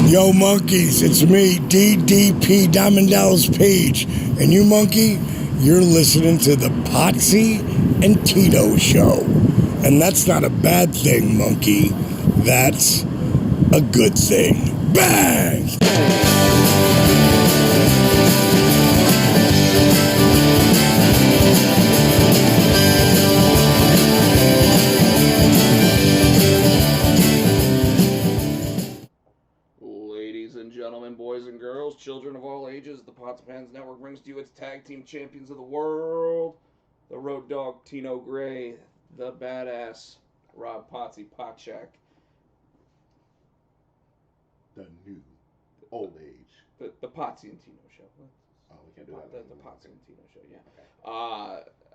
Yo, monkeys, it's me, DDP Diamond Dallas Page. And you, monkey, you're listening to the Potsy and Tino show. And that's not a bad thing, monkey. That's a good thing. Bang! Ladies and gentlemen, boys and girls, children of all ages, the Potsy Network brings to you its tag team champions of the world, the Road Dog Tino Gray, the badass Rob Potsy Potchak. The new old age. The Potsy and Tino show. Oh, we can't do that. The Potsy and Tino show, yeah. Okay.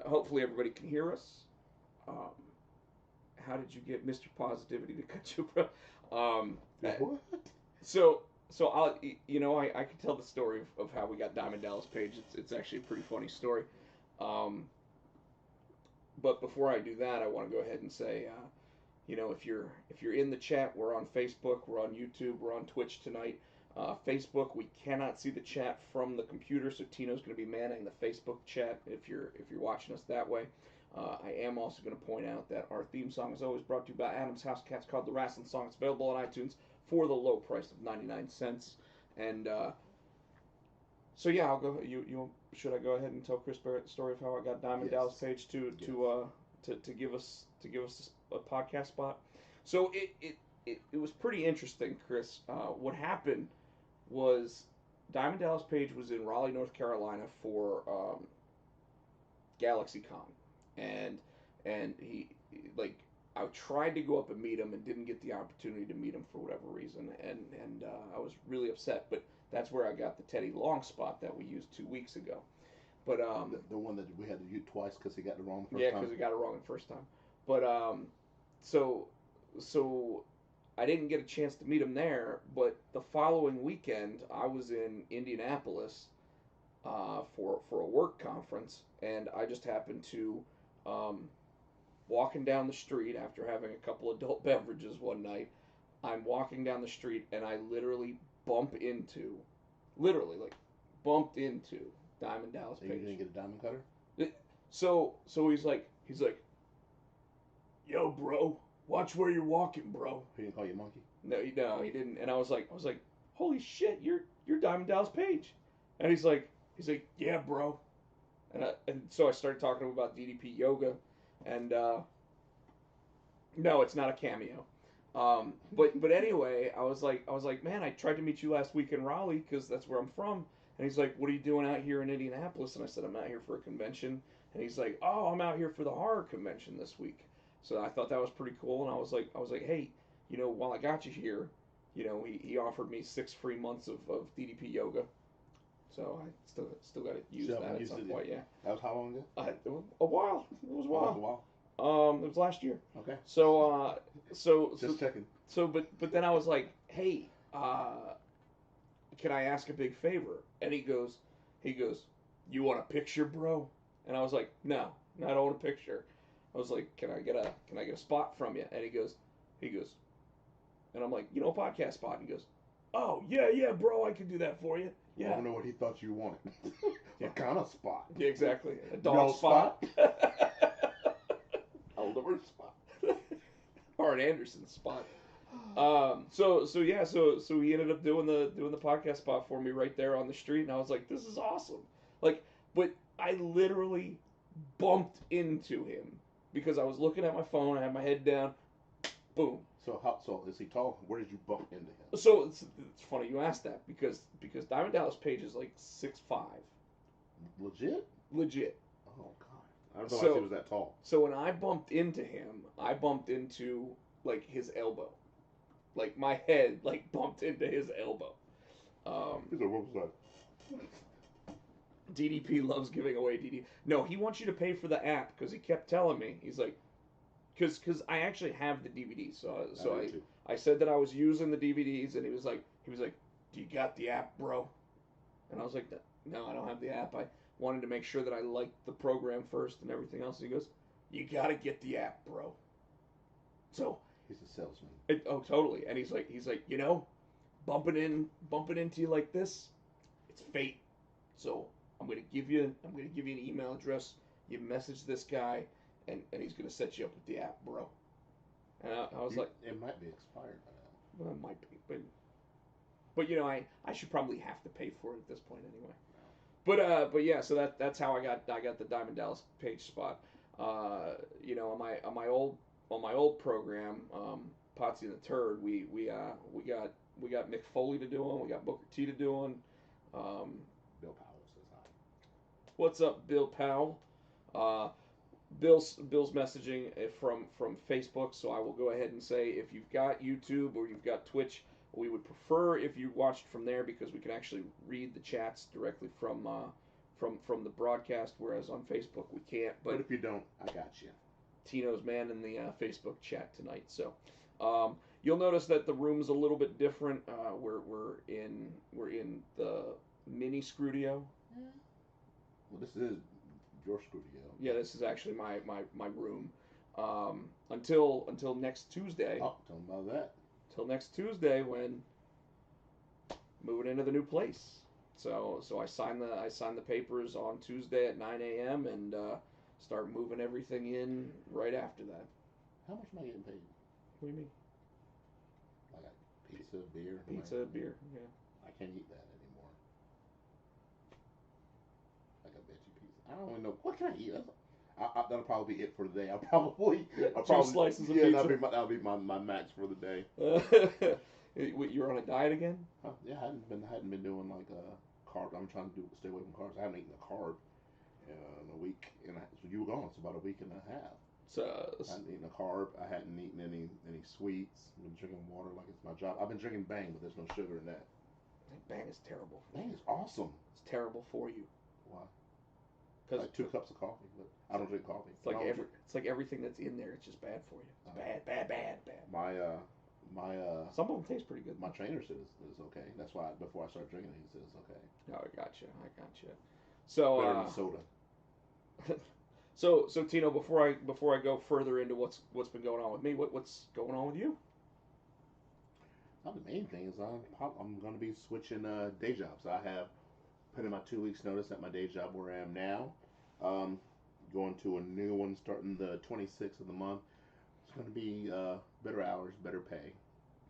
Hopefully everybody can hear us. How did you get Mr. Positivity to cut you, bro? What? So I'll, I could tell the story of how we got Diamond Dallas Page. It's actually a pretty funny story. But before I do that, I want to go ahead and say, if you're in the chat, we're on Facebook, we're on YouTube, we're on Twitch tonight. Facebook, we cannot see the chat from the computer, so Tino's going to be manning the Facebook chat if you're watching us that way. I am also going to point out that our theme song is always brought to you by Adam's House Cats, called The Wrestling Song. It's available on iTunes for the low price of 99 cents. And so yeah, I'll go. Should I go ahead and tell Chris Barrett the story of how I got Diamond Dallas Page to give us a podcast spot? So it was pretty interesting, Chris. What happened was Diamond Dallas Page was in Raleigh, North Carolina for GalaxyCon, and he I tried to go up and meet him and didn't get the opportunity to meet him for whatever reason, and I was really upset. But that's where I got the Teddy Long spot that we used 2 weeks ago. But the one that we had to use twice because he got it wrong the first time. Yeah, because he got it wrong the first time. But so I didn't get a chance to meet him there. But the following weekend, I was in Indianapolis for a work conference, and I just happened to walking down the street after having a couple adult beverages one night. I'm walking down the street and I literally bumped into Diamond Dallas Page. So you didn't get a diamond cutter? So he's like, yo, bro, watch where you're walking, bro. He didn't call you monkey? No, he didn't. And I was like, holy shit, you're Diamond Dallas Page. And he's like, yeah, bro. And so I started talking to him about DDP yoga, and no, it's not a cameo. But anyway, I was like, man, I tried to meet you last week in Raleigh because that's where I'm from. And he's like, what are you doing out here in Indianapolis? And I said, I'm out here for a convention. And he's like, oh, I'm out here for the horror convention this week. So I thought that was pretty cool. And I was like, hey, while I got you here, he offered me 6 free months of DDP yoga. So I still got to use that at some point. Yeah. That was how long ago? A while. It was a while. It was a while. It was last year. Okay. So just checking. So but then I was like, hey, can I ask a big favor? And he goes, you want a picture, bro? And I was like, no, I don't want a picture. I was like, can I get a spot from you? And he goes, and I'm like, a podcast spot. And he goes, oh yeah, bro, I can do that for you. Yeah. I don't know what he thought you wanted. What kind of spot? Yeah, exactly. A dog spot. A liver spot. Or an Anderson spot. So he ended up doing the podcast spot for me right there on the street, and I was like, this is awesome. But I literally bumped into him because I was looking at my phone, I had my head down, boom. So is he tall? Where did you bump into him? So it's funny you asked that because Diamond Dallas Page is like 6'5". Legit. Oh god. I don't know if he was that tall. So when I bumped into him, I bumped into like his elbow. Like my head bumped into his elbow. He's like, what was that? DDP loves giving away DD. No, he wants you to pay for the app because he kept telling me. He's like, because I actually have the DVDs. So I said that I was using the DVDs, and he was like, do you got the app, bro? And I was like, no, I don't have the app. I wanted to make sure that I liked the program first and everything else. And he goes, you got to get the app, bro. So he's a salesman. Oh, totally. And he's like, bumping into you like this, it's fate. So I'm gonna give you an email address. You message this guy, and he's gonna set you up with the app, bro. And I was like, it might be expired by now. well, it might be, but I should probably have to pay for it at this point anyway. But yeah, so that's how I got the Diamond Dallas Page spot. On my old program, Potsy and the Turd, we got Mick Foley to do one, we got Booker T to do one. Bill Powell says hi. What's up, Bill Powell? Bill's messaging from Facebook, so I will go ahead and say if you've got YouTube or you've got Twitch, we would prefer if you watched from there because we can actually read the chats directly from the broadcast, whereas on Facebook we can't. But if you don't, I got you. Tino's man in the Facebook chat tonight, so you'll notice that the room's a little bit different. We're in the mini Scrudio. Yeah. Well, this is your studio. Yeah, this is actually my room. Until next Tuesday. Oh, tell them about that. Till next Tuesday when moving into the new place. So I signed the papers on Tuesday at 9 a.m. and start moving everything in right after that. How much am I getting paid? What do you mean? Like pizza, beer. Pizza, beer. Yeah. I can't eat that anymore. Like a veggie pizza. I don't even know what can I eat. That'll probably be it for the day. I'll probably slices of pizza. pizza. That'll be my max for the day. You're on a diet again? Yeah, I hadn't been doing like carb. I'm trying to stay away from carbs. I haven't eaten a carb in a week and so you were gone. It's about a week and a half. So I hadn't eaten a carb. I hadn't eaten any sweets. I've been drinking water like it's my job. I've been drinking Bang, but there's no sugar in that. Bang is terrible. Bang is awesome. It's terrible for you. Why? Because like 2 cups of coffee, but I don't drink coffee. It's like everything that's in there. It's just bad for you. It's bad. My some of them taste pretty good. My trainer said it's okay. That's why before I started drinking it, he said it's okay. Oh, I gotcha. So better than soda. So Tino, before I go further into what's been going on with me, what's going on with you? Well, the main thing is I'm going to be switching day jobs. I have put in my 2 weeks notice at my day job where I am now. Going to a new one starting the 26th of the month. It's going to be better hours, better pay,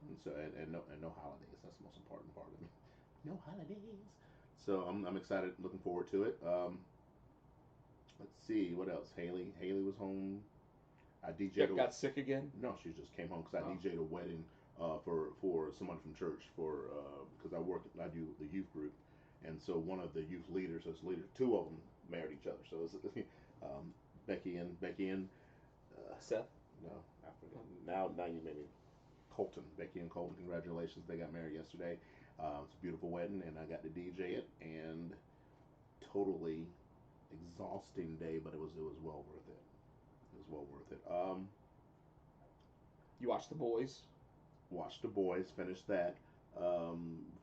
and so and no holidays. That's the most important part of it. No holidays. So I'm excited, looking forward to it. Let's see what else. Haley was home. I DJ'd. Got sick again? No, she just came home because I DJ'd a wedding for someone from church because I do the youth group, and so one of the youth leaders, two of them married each other. So it's Becky and Seth. No, I forgot. Now you made me. Colton, Becky and Colton, congratulations! They got married yesterday. It's a beautiful wedding, and I got to DJ it, and totally exhausting day, but it was well worth it. It was well worth it. You watched The Boys. Watched The Boys. Finished that.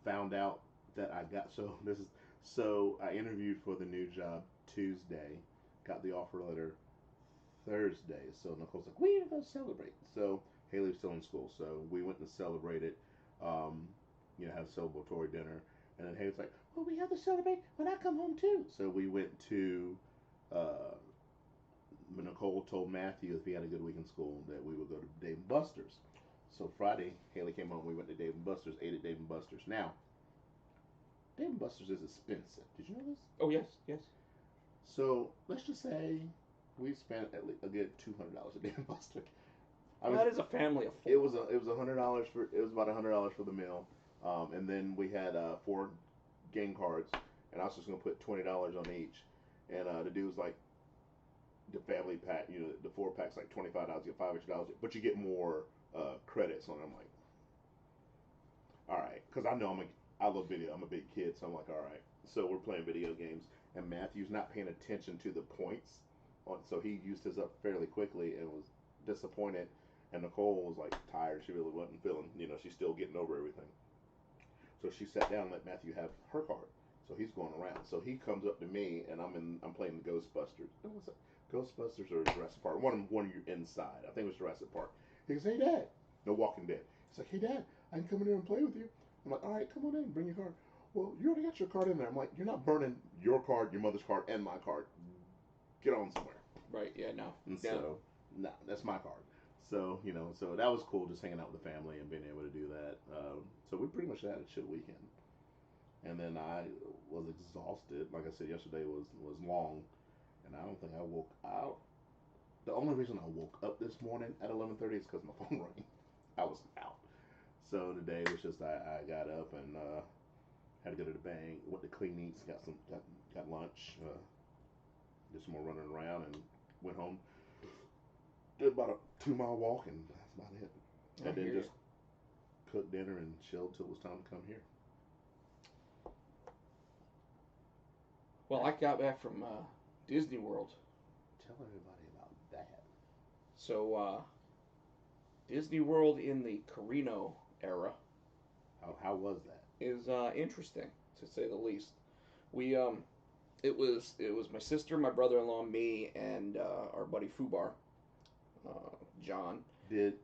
Found out that I got so I interviewed for the new job Tuesday. Got the offer letter Thursday. So Nicole's like, "We need to go celebrate." So Haley was still in school, so we went and celebrated. Had a celebratory dinner, and then Haley's like, "Well, we have to celebrate when I come home too." So we went to. Nicole told Matthew if he had a good week in school that we would go to Dave & Buster's. So Friday, Haley came home. We went to Dave & Buster's, ate at Dave & Buster's. Now, Dave & Buster's is expensive. Did you know this? Oh yes. So let's just say we spent at least a good $200 at Dave & Buster's. That is a family of four. It was about $100 for the meal, and then we had 4 game cards, and I was just gonna put $20 on each, and the dude was like, the family pack, the 4-pack's like $25, you get $5 extra, but you get more credits on it. I'm like, all right, because I know I love video. I'm a big kid, so I'm like, all right. So we're playing video games, and Matthew's not paying attention to the points, so he used his up fairly quickly and was disappointed. And Nicole was like tired. She really wasn't feeling, she's still getting over everything. So she sat down and let Matthew have her card. So he's going around. So he comes up to me, and I'm playing the Ghostbusters. What's that? Ghostbusters or Jurassic Park? One you're inside. I think it was Jurassic Park. He goes, "Hey, Dad." No, Walking Dead. He's like, "Hey, Dad, I can come in here and play with you." I'm like, all right, come on in, bring your card. Well, you already got your card in there. I'm like, you're not burning your card, your mother's card, and my card. Get on somewhere. Right. Yeah. No. And Yeah. so, no, that's my card. So, so that was cool just hanging out with the family and being able to do that. So we pretty much had a chill weekend. And then I was exhausted. Like I said, yesterday was long, and I don't think I woke out. The only reason I woke up this morning at 11:30 is because my phone rang. I was out. So today was just I got up and had to go to the bank, went to Clean Eats, got lunch, did some more running around, and went home. Did about a 2 mile walk, and that's about it. And then just cooked dinner and chilled till it was time to come here. Well, I got back from Disney World. Tell everybody about that. So, Disney World in the Carino era. How was that? Is interesting to say the least. We it was my sister, my brother-in-law, me, and our buddy Fubar, John. Did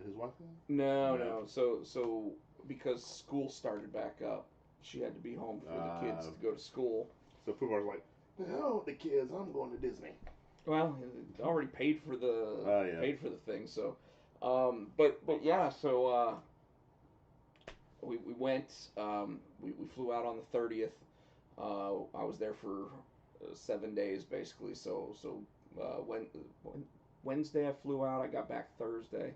his wife come? No. So because school started back up, she had to be home for the kids to go to school. So Fubar's like, the hell with the kids, I'm going to Disney. Well, it already paid for the thing. So, but yeah. So we went. We flew out on the 30th. I was there for 7 days basically. So when Wednesday I flew out. I got back Thursday.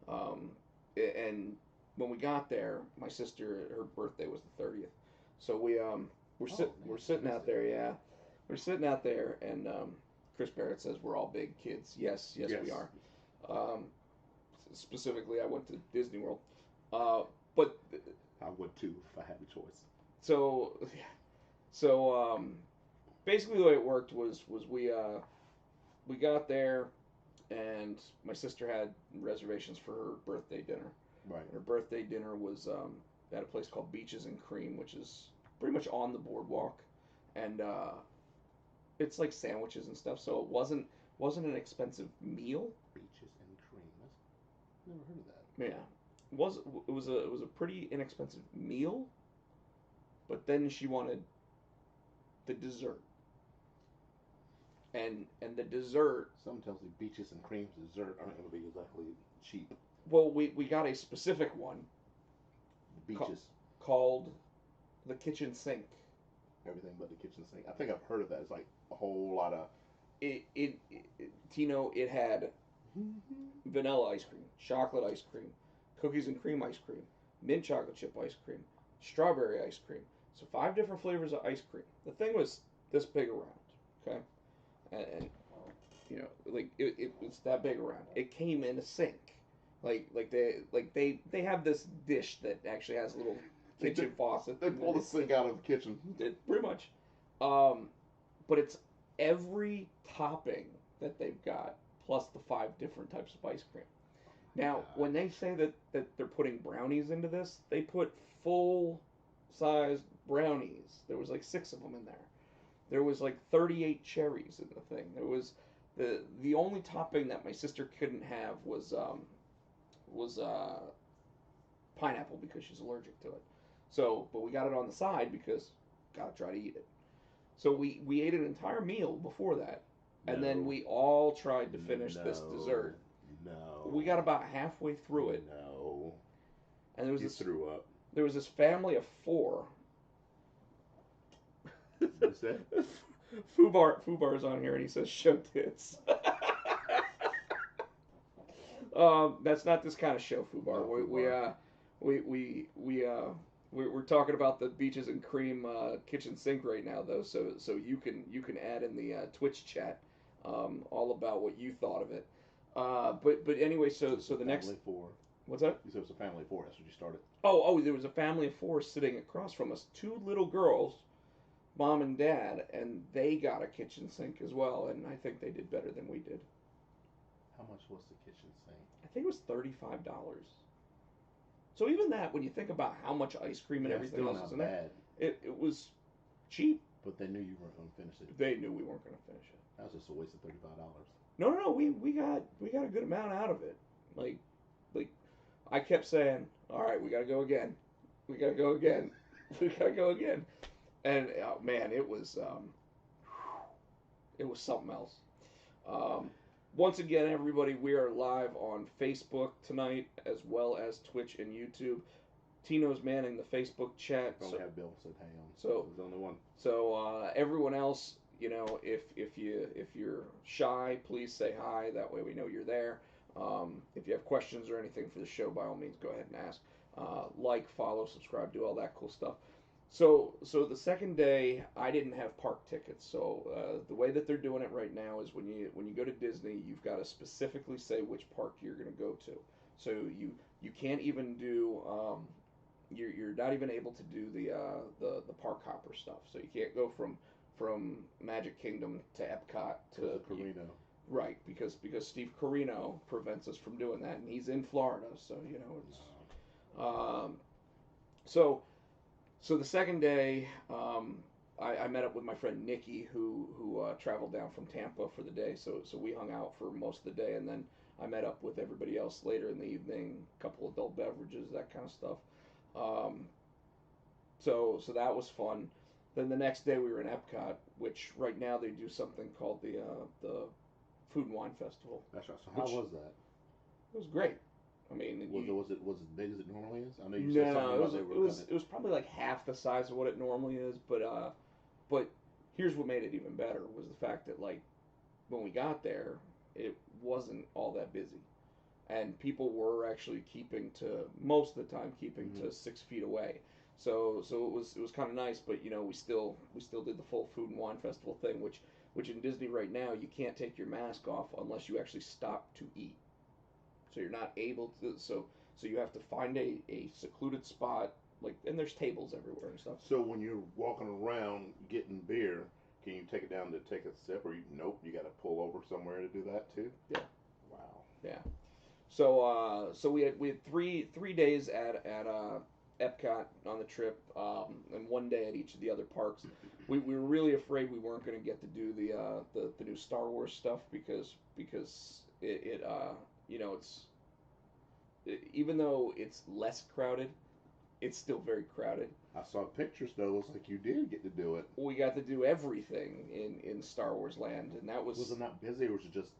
And when we got there, my sister, her birthday was the 30th. So we're sitting out there. Yeah, we're sitting out there, and Chris Barrett says we're all big kids. Yes, we are. Specifically, I went to Disney World, but I would too if I had a choice. So basically the way it worked was we got there, and my sister had reservations for her birthday dinner. Right. Her birthday dinner was at a place called Beaches and Cream, which is pretty much on the boardwalk, and it's like sandwiches and stuff. So it wasn't an expensive meal. Beaches and Cream. Never heard of that. Yeah, it was a pretty inexpensive meal, but then she wanted the dessert. And the dessert. Something tells me Beaches and Cream's dessert aren't going to be exactly cheap. Well, we got a specific one. Beaches. Called the kitchen sink. Everything but the kitchen sink. I think I've heard of that. It's like a whole lot of. Tino, it had vanilla ice cream, chocolate ice cream, cookies and cream ice cream, mint chocolate chip ice cream, strawberry ice cream. So 5 different flavors of ice cream. The thing was this big around, okay, and like it was that big around. It came in a sink, like they have this dish that actually has a little kitchen faucet. They pull the sink out of the kitchen. Pretty much, but it's every topping that they've got plus the 5 different types of ice cream. Now, when they say that they're putting brownies into this, they put full-sized brownies. There was like 6 of them in there. There was like 38 cherries in the thing. There was the only topping that my sister couldn't have was pineapple because she's allergic to it. So, but we got it on the side because gotta try to eat it. So we ate an entire meal before that, and then we all tried to finish this dessert. No. We got about halfway through it. No. And there was threw up. There was this family of 4. What's that? Fubar's on here and he says show tits. That's not this kind of show, Fubar. We're talking about the Beaches and Cream kitchen sink right now, though. So you can add in the Twitch chat all about what you thought of it. But anyway, so the next. Family 4. What's that? You said it was a family of 4. That's what you started. Oh, there was a family of 4 sitting across from us. 2 little girls, mom and dad, and they got a kitchen sink as well. And I think they did better than we did. How much was the kitchen sink? I think it was $35. So even that, when you think about how much ice cream and everything else is in there, it was cheap. But they knew you weren't going to finish it. They knew we weren't going to finish it. That was just a waste of $35. No. We got a good amount out of it. Like I kept saying, all right, we got to go again. We gotta go again. We gotta go again. And oh, man, it was something else. Um, Once again, everybody, we are live on Facebook tonight as well as Twitch and YouTube. Tino's manning the Facebook chat. I only have Bill said hang on. So he's the only one. So everyone else, if you're shy, please say hi. That way we know you're there. If you have questions or anything for the show, by all means, go ahead and ask. Like, follow, subscribe, do all that cool stuff. So the second day, I didn't have park tickets. So the way that they're doing it right now is when you go to Disney, you've got to specifically say which park you're going to go to. So you can't even do you're not even able to do the park hopper stuff. So you can't go from Magic Kingdom to Epcot to Carino. Right, because Steve Carino prevents us from doing that, and he's in Florida, so it's so the second day, I met up with my friend Nikki, who traveled down from Tampa for the day. So we hung out for most of the day, and then I met up with everybody else later in the evening. A couple adult beverages, that kind of stuff. So that was fun. Then the next day we were in Epcot, which right now they do something called the Food and Wine Festival. That's right. So how was that? It was great. I mean, was it as big as it normally is? I know you said something about it was probably like half the size of what it normally is, but here's what made it even better was the fact that like when we got there, it wasn't all that busy, and people were actually keeping to most of the time to 6 feet away. So it was kind of nice, but we still did the full Food and Wine Festival thing, which in Disney right now you can't take your mask off unless you actually stop to eat. So you're not able to. So you have to find a secluded spot, like, and there's tables everywhere and stuff. So when you're walking around getting beer, can you take it down to take a sip, or nope, you got to pull over somewhere to do that too? Yeah. Wow. Yeah. So we had three days at Epcot on the trip, and 1 day at each of the other parks. We were really afraid we weren't going to get to do the new Star Wars stuff because even though it's less crowded, it's still very crowded. I saw pictures though. It looks like you did get to do it. We got to do everything in Star Wars Land, and that was. Was it not busy, or was it just?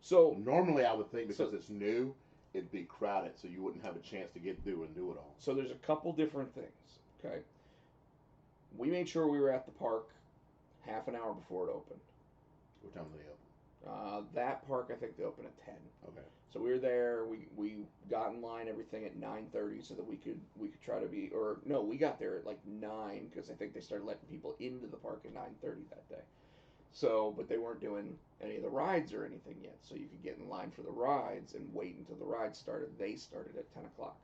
So normally, I would think because it's new, it'd be crowded, so you wouldn't have a chance to get through and do it all. So there's a couple different things. Okay. We made sure we were at the park half an hour before it opened. What time do they open? That park, I think they open at 10. Okay. So we were there. We got in line, everything at 9:30, so that we could try to be. Or no, we got there at like 9 because I think they started letting people into the park at 9:30 that day. So, but they weren't doing any of the rides or anything yet. So you could get in line for the rides and wait until the rides started. They started at 10 o'clock.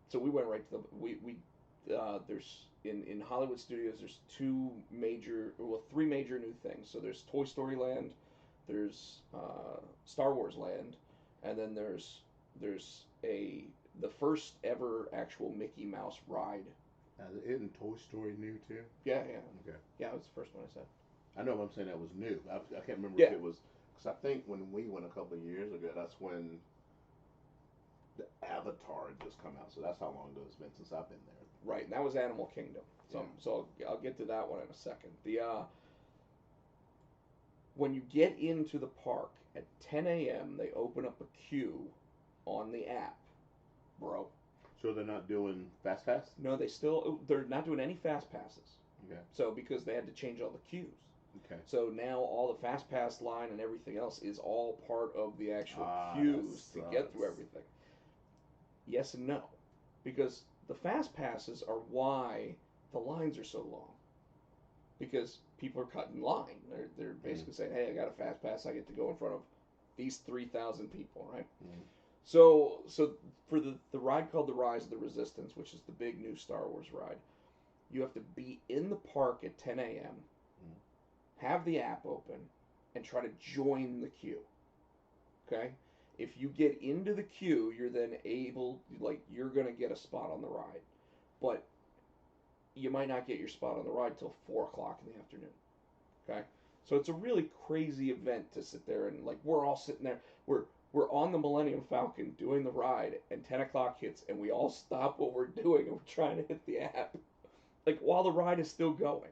So we went right to there's in Hollywood Studios. There's three major new things. So there's Toy Story Land, there's Star Wars Land, and then there's the first ever actual Mickey Mouse ride. Isn't Toy Story new too? Yeah. Okay. Yeah, it was the first one I said. I know, but I'm saying that was new. I can't remember Yeah. if it was, because I think when we went a couple of years ago, that's when the Avatar had just come out. So that's how long ago it's been since I've been there. Right, and that was Animal Kingdom. So I'll get to that one in a second. When you get into the park at 10 a.m., they open up a queue on the app, bro. So they're not doing Fast Pass? No, they're not doing any Fast Passes. Okay. So because they had to change all the queues. Okay. So now all the Fast Pass line and everything else is all part of the actual queues to get through everything. Yes and no, because the Fast Passes are why the lines are so long. Because people are cutting line. They're basically saying, "Hey, I got a Fast Pass. I get to go in front of these 3,000 people, right?" Mm. So for the ride called the Rise of the Resistance, which is the big new Star Wars ride, you have to be in the park at 10 a.m., have the app open, and try to join the queue. Okay? If you get into the queue, you're then you're going to get a spot on the ride. But you might not get your spot on the ride till 4 o'clock in the afternoon. Okay? So it's a really crazy event to sit there and, we're all sitting there. we're on the Millennium Falcon doing the ride, and 10 o'clock hits, and we all stop what we're doing and we're trying to hit the app, like while the ride is still going.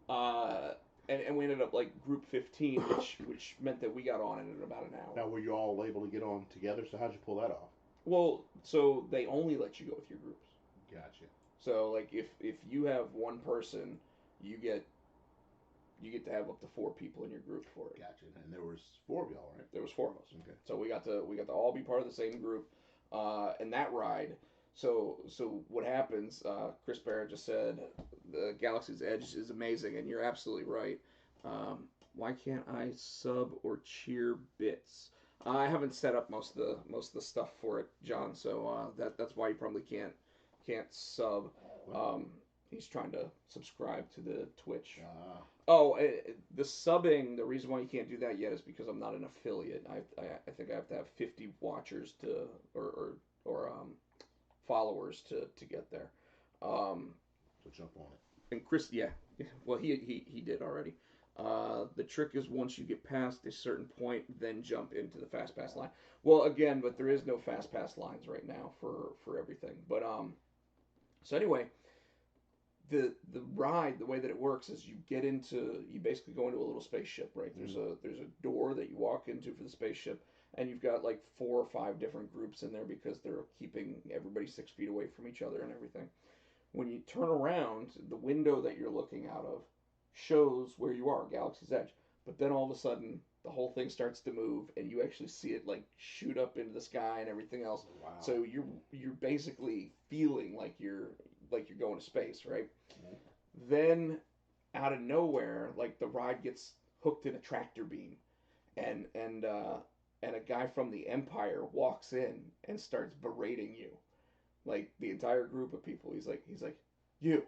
Uh, and we ended up like group 15, which meant that we got on it in about an hour. Now, were you all able to get on together? So how'd you pull that off? Well, so they only let you go with your groups. Gotcha. So like if you have one person, you get to have up to 4 people in your group for it. Gotcha. And there was 4 of y'all, right? There was 4 of us. Okay. So we got to all be part of the same group, and that ride. So what happens? Chris Barrett just said the Galaxy's Edge is amazing, and you're absolutely right. Why can't I sub or cheer bits? I haven't set up most of the stuff for it, John. So that's why you probably can't sub. He's trying to subscribe to the Twitch. Oh, the subbing. The reason why you can't do that yet is because I'm not an affiliate. I think I have to have 50 watchers to or followers to get there. So jump on it. And Chris, yeah, well he did already. The trick is once you get past a certain point, then jump into the fast pass line. Well, again, but there is no fast pass lines right now for everything. But so anyway, the ride, the way that it works is you basically go into a little spaceship, right? There's a door that you walk into for the spaceship, and you've got like 4 or 5 different groups in there because they're keeping everybody 6 feet away from each other and everything. When you turn around, the window that you're looking out of shows where you are, Galaxy's Edge. But then all of a sudden, the whole thing starts to move, and you actually see it like shoot up into the sky and everything else. Wow. So you're basically feeling like you're going to space, right? Mm-hmm. Then out of nowhere, like the ride gets hooked in a tractor beam, and a guy from the Empire walks in and starts berating you, like the entire group of people. He's like, you.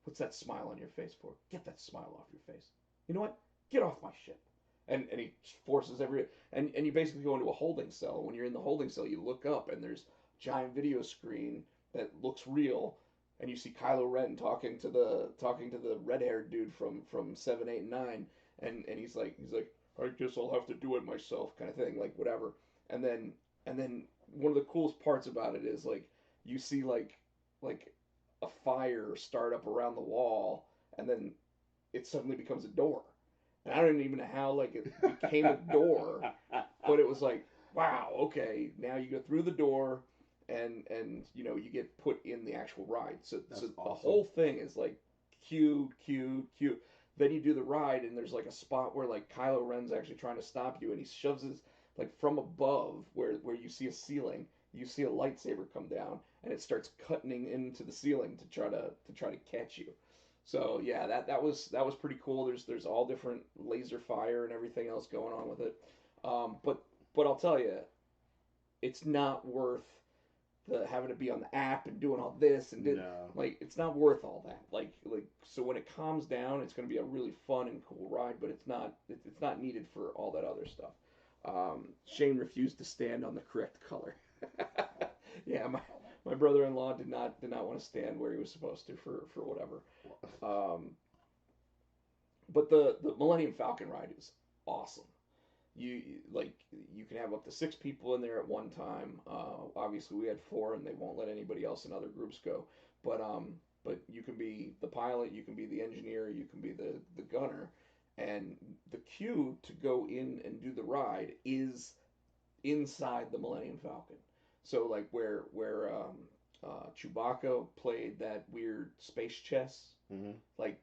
What's that smile on your face for? Get that smile off your face. You know what? Get off my ship. And he forces and you basically go into a holding cell. When you're in the holding cell, you look up and there's a giant video screen that looks real, and you see Kylo Ren talking to the red-haired dude from 7, 8, and 9, and he's like, I guess I'll have to do it myself, kind of thing, like whatever. And then one of the coolest parts about it is like you see like a fire start up around the wall, and then it suddenly becomes a door. And I don't even know how like it became a door, but it was like, wow, okay, now you go through the door, and you get put in the actual ride. So awesome. The whole thing is like cute. Then you do the ride, and there's like a spot where like Kylo Ren's actually trying to stop you, and he shoves his like from above where you see a ceiling. You see a lightsaber come down, and it starts cutting into the ceiling to try to catch you. So yeah, that was pretty cool. There's all different laser fire and everything else going on with it. But I'll tell you, it's not worth having to be on the app and doing all this and like it's not worth all that. Like so when it calms down, it's going to be a really fun and cool ride, but it's not needed for all that other stuff. Shane refused to stand on the correct color. Yeah, my brother-in-law did not want to stand where he was supposed to for whatever. But the Millennium Falcon ride is awesome. You can have up to 6 people in there at one time. Obviously we had 4, and they won't let anybody else in other groups go. But you can be the pilot, you can be the engineer, you can be the gunner, and the queue to go in and do the ride is inside the Millennium Falcon. So like where Chewbacca played that weird space chess, mm-hmm. like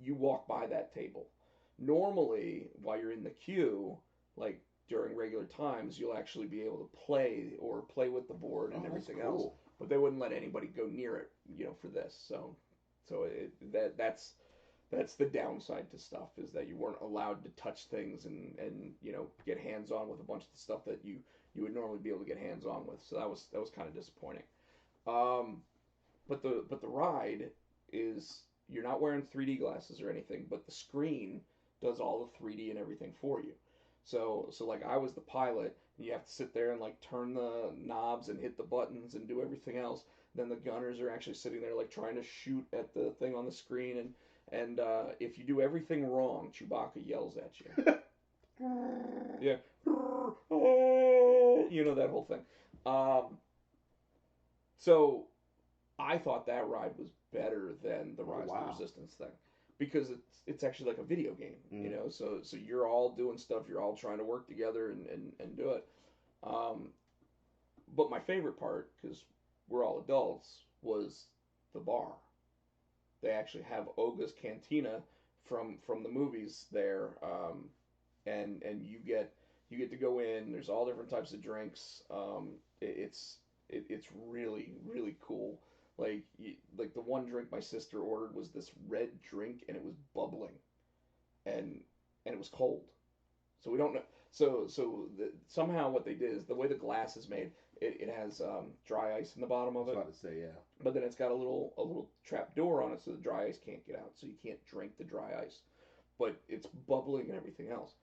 you walk by that table. Normally, while you're in the queue, like during regular times, you'll actually be able to play with the board and everything else. But they wouldn't let anybody go near it, for this. So that's the downside to stuff, is that you weren't allowed to touch things and get hands on with a bunch of the stuff that you would normally be able to get hands on with. So that was kind of disappointing. But the ride is, you're not wearing 3D glasses or anything, but the screen does all the 3D and everything for you. So like I was the pilot, and you have to sit there and like turn the knobs and hit the buttons and do everything else. Then the gunners are actually sitting there like trying to shoot at the thing on the screen, and if you do everything wrong, Chewbacca yells at you. Yeah. oh, that whole thing. So I thought that ride was better than the Rise of the Resistance thing because it's actually like a video game, So you're all doing stuff, you're all trying to work together and do it. But my favorite part, because we're all adults, was the bar. They actually have Oga's Cantina from the movies there, and you get to go in. There's all different types of drinks. It's really really cool. Like the one drink my sister ordered was this red drink, and it was bubbling, and it was cold. So we don't know. Somehow what they did is the way the glass is made. It has dry ice in the bottom of it. I was about to say, yeah. But then it's got a little trap door on it, so the dry ice can't get out. So you can't drink the dry ice. But it's bubbling and everything else.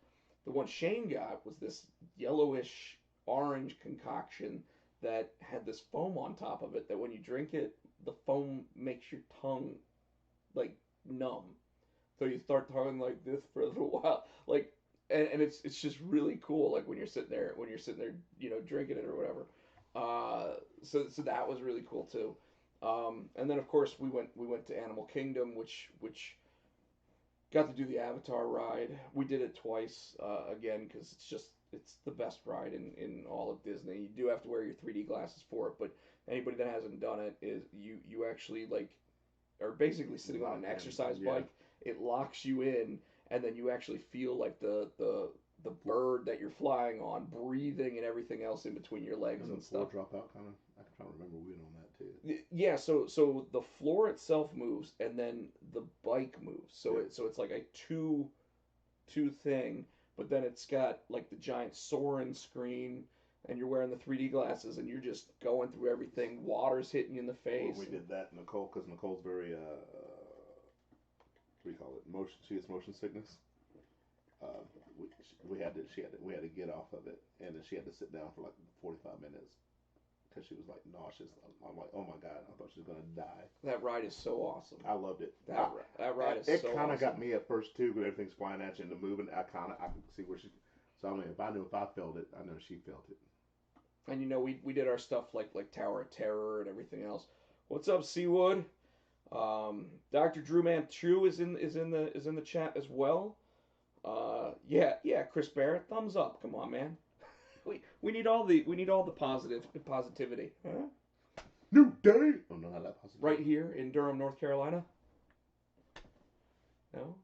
The one Shane got was this yellowish orange concoction that had this foam on top of it. That when you drink it, the foam makes your tongue like numb. So you start talking like this for a little while, like, and it's just really cool. Like when you're sitting there, drinking it or whatever. So that was really cool too. And then of course we went to Animal Kingdom, which got to do the Avatar ride. We did it twice again because it's the best ride in all of Disney. You do have to wear your 3D glasses for it, but anybody that hasn't done it is you actually like are basically sitting on an exercise bike. It locks you in, and then you actually feel like the bird that you're flying on, breathing and everything else in between your legs and stuff. Drop out kind of. I'm trying to remember we went on that too. Yeah, so the floor itself moves, and then the bike moves. So it's like a two thing, but then it's got like the giant Soarin' screen, and you're wearing the 3D glasses, and you're just going through everything. Water's hitting you in the face. Well, we did that, Nicole, because Nicole's very what do you call it? She has motion sickness. We had to get off of it, and then she had to sit down for like 45 minutes because she was like nauseous. I'm like, oh my god, I thought she was gonna die. That ride is so awesome. I loved it. That ride is so awesome. It kind of got me at first too, because everything's flying at you and the moving. I could see where she. So I mean, if I felt it, I know she felt it. And we did our stuff like Tower of Terror and everything else. What's up, Seawood? Dr. Drew Manchu is in the chat as well. Yeah, Chris Barrett, thumbs up. Come on, man. We need all the positivity. Huh? New day. Oh no, not that positive. Right here in Durham, North Carolina. No.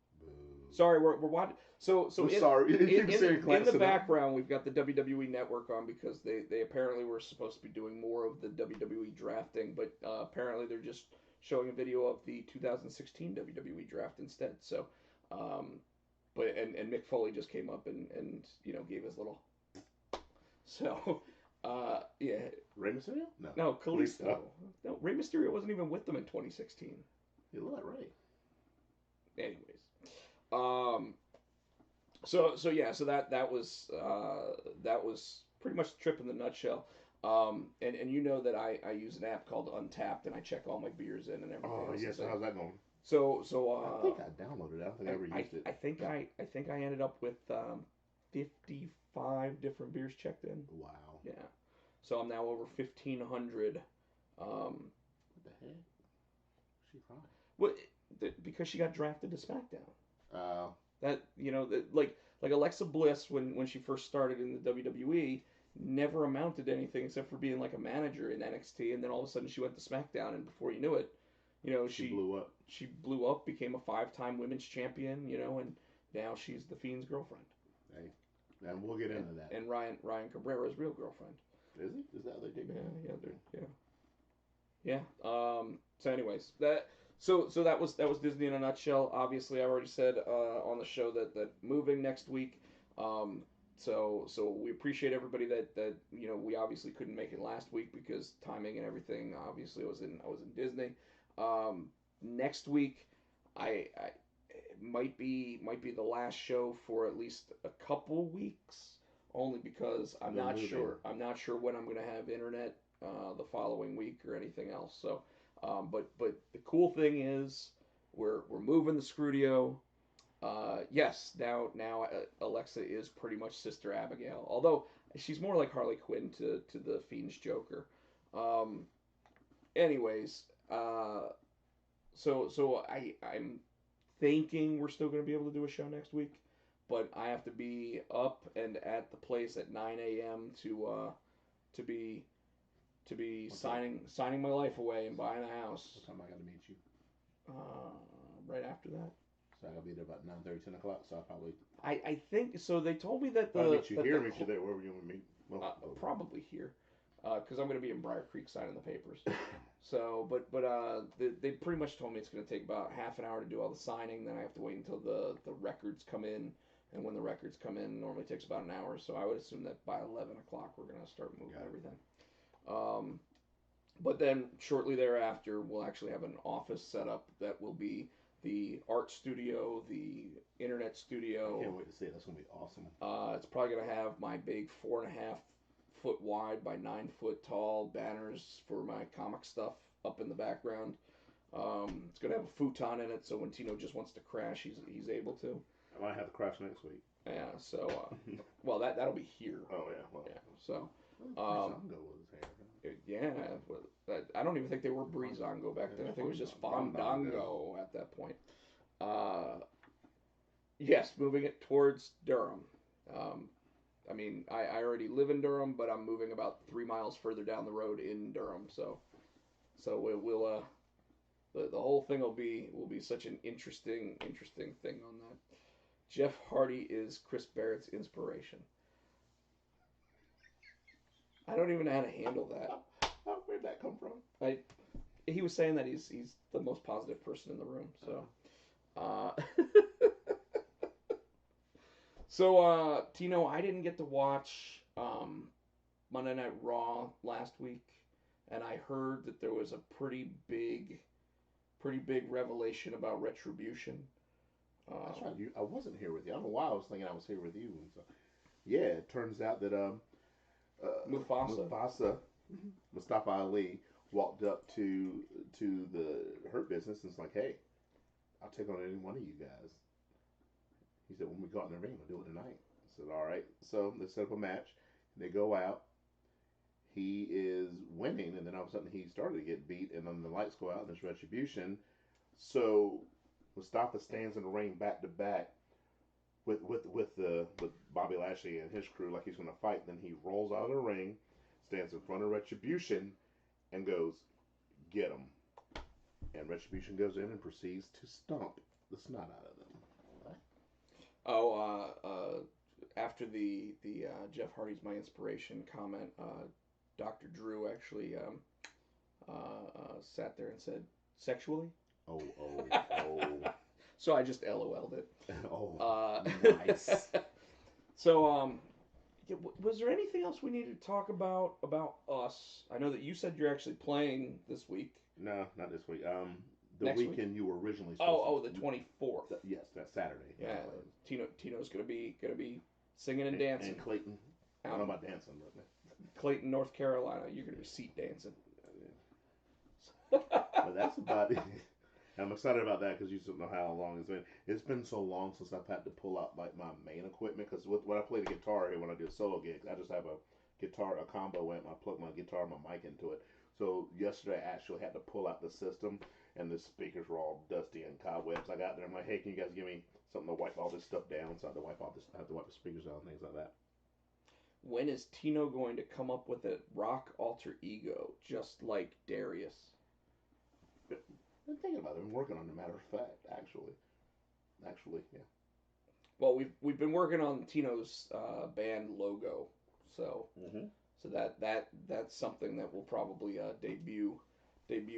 Sorry, we're watching. So sorry. In the background, we've got the WWE Network on because they apparently were supposed to be doing more of the WWE drafting, but apparently they're just showing a video of the 2016 WWE draft instead. So, but Mick Foley just came up and gave his little. So, yeah. Rey Mysterio? No, Kalisto. No, Rey Mysterio wasn't even with them in 2016. You look right. Anyways, so yeah, so that was pretty much the trip in the nutshell. And you know that I use an app called Untapped, and I check all my beers in and everything. Oh yes, so how's that going? So I think I downloaded it. I don't think I ever used it. I think I ended up with 55 different beers checked in. Wow. Yeah. So I'm now over 1,500. What the heck? She crying? Well, because she got drafted to SmackDown. That like Alexa Bliss when she first started in the WWE never amounted to anything except for being like a manager in NXT, and then all of a sudden she went to SmackDown, and before you knew it, she blew up. She blew up, became a 5-time women's champion, and now she's the Fiend's girlfriend. Hey, and we'll get into that. And Ryan Cabrera's real girlfriend. Is he? Is that how they did? Yeah. So anyways, So that was Disney in a nutshell. Obviously, I already said on the show that moving next week. So we appreciate everybody that we obviously couldn't make it last week because timing and everything. Obviously, I was in Disney. Next week, I might be the last show for at least a couple weeks, only because I'm not sure when I'm gonna have internet the following week or anything else. So. But the cool thing is we're moving the Scrudio. Yes, now Alexa is pretty much Sister Abigail. Although She's more like Harley Quinn to the Fiend's Joker. Um, anyways, I'm thinking we're still going to be able to do a show next week, but I have to be up and at the place at 9 a.m. To be signing my life away and buying a house. What time I got to meet you? Right after that. So I gotta be there about 9:30, 10 o'clock. So I probably. I think so. They told me that I'll meet you here, meet you there. Where were you gonna meet? Well, probably here, because I'm going to be in Briar Creek signing the papers. So, they pretty much told me it's going to take about half an hour to do all the signing. Then I have to wait until the records come in, and when the records come in, it normally takes about an hour. So I would assume that by 11 o'clock we're going to start moving everything. But then shortly thereafter, we'll actually have an office set up that will be the art studio, the internet studio. I can't wait to see it. That's gonna be awesome. It's probably gonna have my big 4.5 foot wide by 9 foot tall banners for my comic stuff up in the background. It's gonna have a futon in it, so when Tino just wants to crash, he's able to. I might have to crash next week. Yeah. So, well, that'll be here. Oh yeah. Well. Yeah. So. Zongo was hair. Yeah, I don't even think they were Breezango back then. I think it was just Fandango at that point. Yes, moving it towards Durham. I mean, I already live in Durham, but I'm moving about 3 miles further down the road in Durham. So we'll the whole thing will be such an interesting thing on that. Jeff Hardy is Chris Barrett's inspiration. I don't even know how to handle that. Where'd that come from? He was saying that he's the most positive person in the room. So, Tino, I didn't get to watch Monday Night Raw last week, and I heard that there was a pretty big revelation about Retribution. That's right. I wasn't here with you. I don't know why I was thinking I was here with you. And so, yeah, it turns out that Mustafa Ali walked up to the Hurt Business and was like, "Hey, I'll take on any one of you guys." He said, "When we go out in the ring, we'll do it tonight." I said, "All right." So they set up a match. They go out. He is winning, and then all of a sudden he started to get beat, and then the lights go out and there's Retribution. So Mustafa stands in the ring back to back with Bobby Lashley and his crew like he's going to fight. Then he rolls out of the ring, stands in front of Retribution, and goes, "Get him." And Retribution goes in and proceeds to stomp the snot out of them. After the Jeff Hardy's my inspiration comment, Dr. Drew actually sat there and said, "Sexually?" Oh. So I just LOL'd it. Oh, nice. So, was there anything else we needed to talk about us? I know that you said you're actually playing this week. No, not this week. The Next weekend week? You were originally supposed the 24th. Yes, that's Saturday. Yeah, Tino's gonna be singing and dancing. And Clayton. I don't know about dancing, but Clayton, North Carolina. You're gonna be seat dancing. But that's about it. I'm excited about that because you don't know how long it's been. It's been so long since I've had to pull out like my main equipment. Because when I play the guitar here, when I do solo gigs, I just have a guitar, a combo amp. I plug my guitar, and my mic into it. So yesterday I actually had to pull out the system, and the speakers were all dusty and cobwebs. I got there, I'm like, "Hey, can you guys give me something to wipe all this stuff down?" So I have to wipe the speakers out and things like that. When is Tino going to come up with a rock alter ego, just like Darius? I'm thinking about it. I'm working on it, matter of fact, actually, yeah. Well, we've been working on Tino's band logo, so so that's something that will probably debut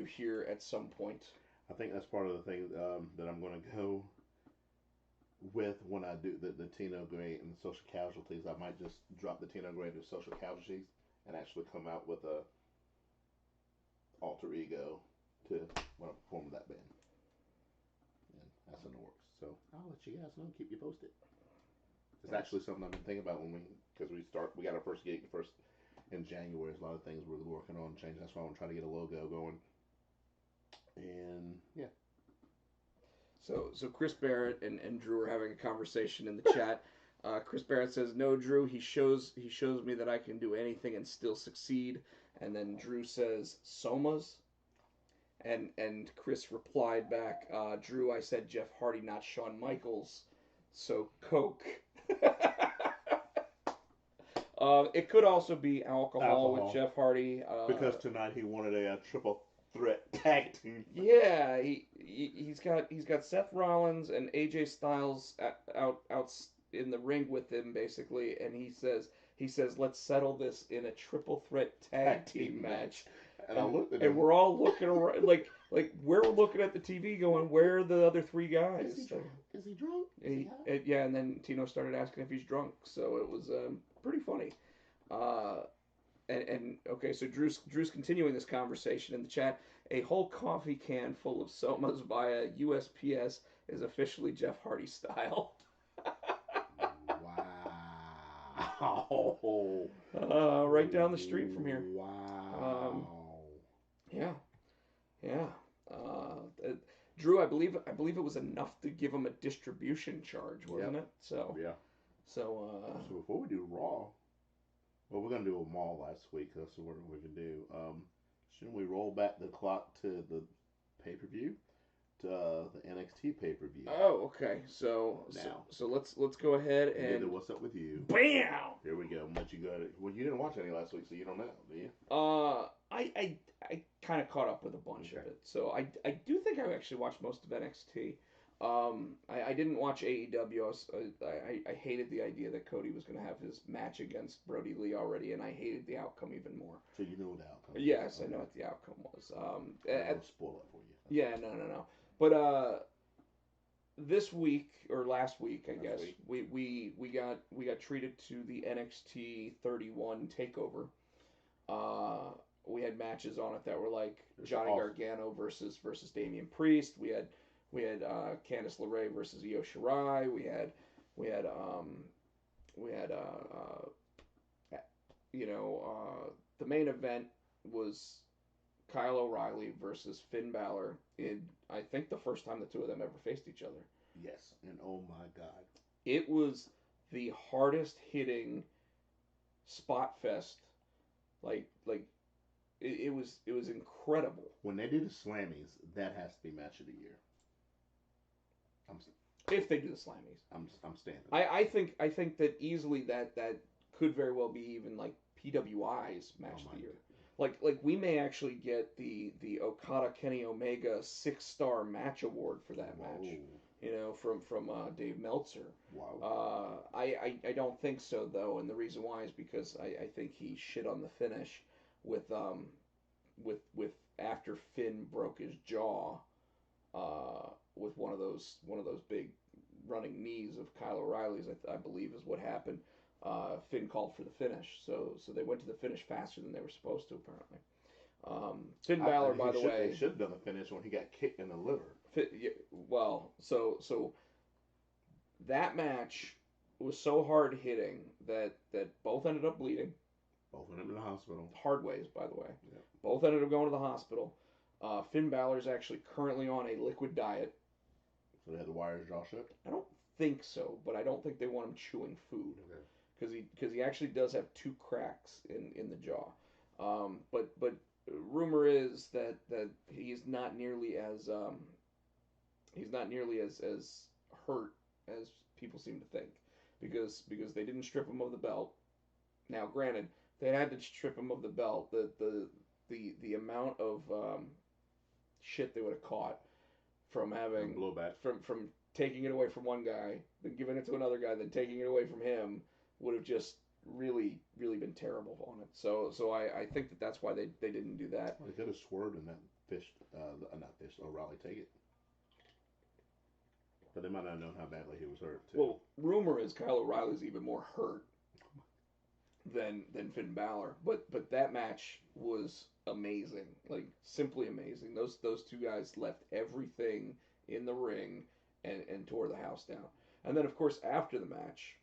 here at some point. I think that's part of the thing that I'm going to go with when I do the Tino Gray and the Social Casualties. I might just drop the Tino Gray to Social Casualties and actually come out with a alter ego to when I perform with that band. And that's in the works. So I'll let you guys know and keep you posted. It's actually something I've been thinking about because we got our first gig in January. There's a lot of things we're working on changing. That's why I'm trying to get a logo going. And yeah. So Chris Barrett and Drew are having a conversation in the chat. Chris Barrett says, "No, Drew. He shows me that I can do anything and still succeed." And then Drew says, "Somas." And Chris replied back, "Drew, I said Jeff Hardy, not Shawn Michaels. So Coke." It could also be alcohol with Jeff Hardy. Because tonight he wanted a triple threat tag team. Yeah, he's got Seth Rollins and AJ Styles out in the ring with him basically, and he says let's settle this in a triple threat tag team match. And I looked at him. And we're all looking around like we're looking at the TV going, where are the other three guys? Is he drunk? Yeah, and then Tino started asking if he's drunk, so it was pretty funny. And okay, so Drew's continuing this conversation in the chat. A whole coffee can full of Somas via USPS is officially Jeff Hardy style. Wow. Right down the street from here. Wow. Yeah. Drew, I believe it was enough to give him a distribution charge, wasn't it? So yeah. So before we do Raw, well, we're gonna do them all last week. That's what we can do. Shouldn't we roll back the clock to the pay-per-view, to the NXT pay-per-view? Oh, okay. So let's go ahead and What's Up With You. Bam! Here we go. Let you go. Well, you didn't watch any last week, so you don't know, do you? I kind of caught up with a bunch of it. So I do think I actually watched most of NXT. I didn't watch AEW. I hated the idea that Cody was going to have his match against Brody Lee already, and I hated the outcome even more. So you know what the outcome was? Yes, I know what the outcome was. I'll spoil it for you. Yeah, no. But this week or last week, I guess, we got treated to the NXT 31 takeover. We had matches on it that were like Johnny Gargano versus Damian Priest. We had Candice LeRae versus Io Shirai. We had the main event was Kyle O'Reilly versus Finn Balor in, I think, the first time the two of them ever faced each other. Yes, and oh my God, it was the hardest hitting spot fest. It was incredible. When they do the Slammies, that has to be match of the year. If they do the Slammies, I'm standing. I think that easily that could very well be even like PWI's match of the year. Like we may actually get the Okada Kenny Omega 6-star match award for that match. From Dave Meltzer. Wow. I don't think so though, and the reason why is because I think he shit on the finish with after Finn broke his jaw with one of those big running knees of Kyle O'Reilly's, I believe is what happened. Finn called for the finish, so they went to the finish faster than they were supposed to apparently. Finn Balor, by the way, they should have done the finish when he got kicked in the liver. So that match was so hard hitting that both ended up bleeding. Both ended up in the hospital. Hard ways, by the way. Yeah. Both ended up going to the hospital. Finn Balor's actually currently on a liquid diet. So they had the wires jaw shut? I don't think so, but I don't think they want him chewing food. Okay. Because he actually does have 2 cracks in the jaw. But rumor is that he's not nearly as hurt as people seem to think, because they didn't strip him of the belt. Now, granted, they had to strip him of the belt. The amount of shit they would have caught from having blowback from taking it away from one guy, then giving it to another guy, then taking it away from him would have just really been terrible on it. So I think that's why they didn't do that. Well, they could have swerved and let O'Reilly take it. But they might not have known how badly he was hurt too. Well, rumor is Kyle O'Reilly's even more hurt than Finn Balor. But that match was amazing. Like, simply amazing. Those two guys left everything in the ring and tore the house down. And then of course after the match,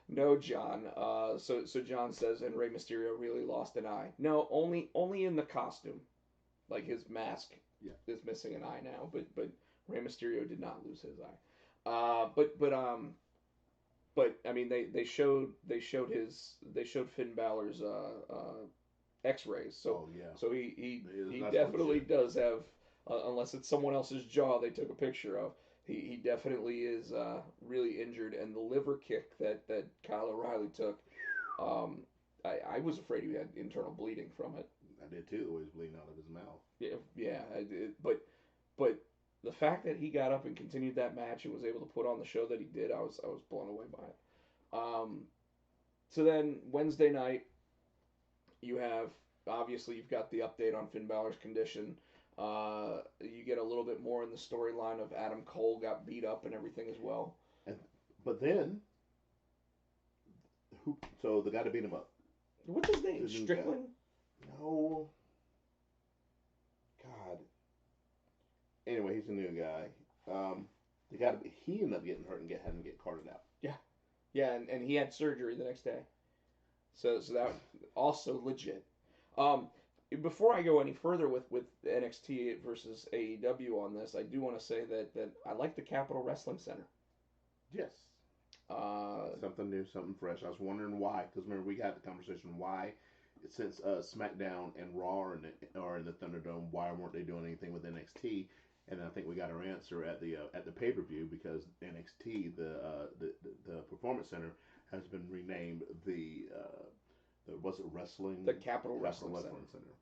No, John. So John says, and Rey Mysterio really lost an eye. No, only in the costume, like his mask is missing an eye now. But Rey Mysterio did not lose his eye. But I mean they showed Finn Balor's X-rays. So Oh yeah. so he That's definitely legit. does have, unless it's someone else's jaw they took a picture of. He definitely is really injured, and the liver kick that Kyle O'Reilly took, I was afraid he had internal bleeding from it. I did too. The way he's bleeding out of his mouth. Yeah, I did. But the fact that he got up and continued that match and was able to put on the show that he did, I was blown away by it. So then Wednesday night, you have obviously you've got the update on Finn Balor's condition. You get a little bit more in the storyline of Adam Cole got beat up and everything as well. And but then who? So the guy that beat him up. What's his name? The new Strickland? No. God. Anyway, he's a new guy. The guy he ended up getting hurt and having to get carted out. Yeah, and he had surgery the next day. So that also legit. Um, Before I go any further with NXT versus AEW on this, I do want to say that I like the Capitol Wrestling Center. Yes. Something new, something fresh. I was wondering why, because remember we had the conversation why, since SmackDown and Raw are in the Thunderdome, why weren't they doing anything with NXT? And I think we got our answer at the pay per view, because NXT the Performance Center has been renamed the was it wrestling The Capitol Wrestling Center.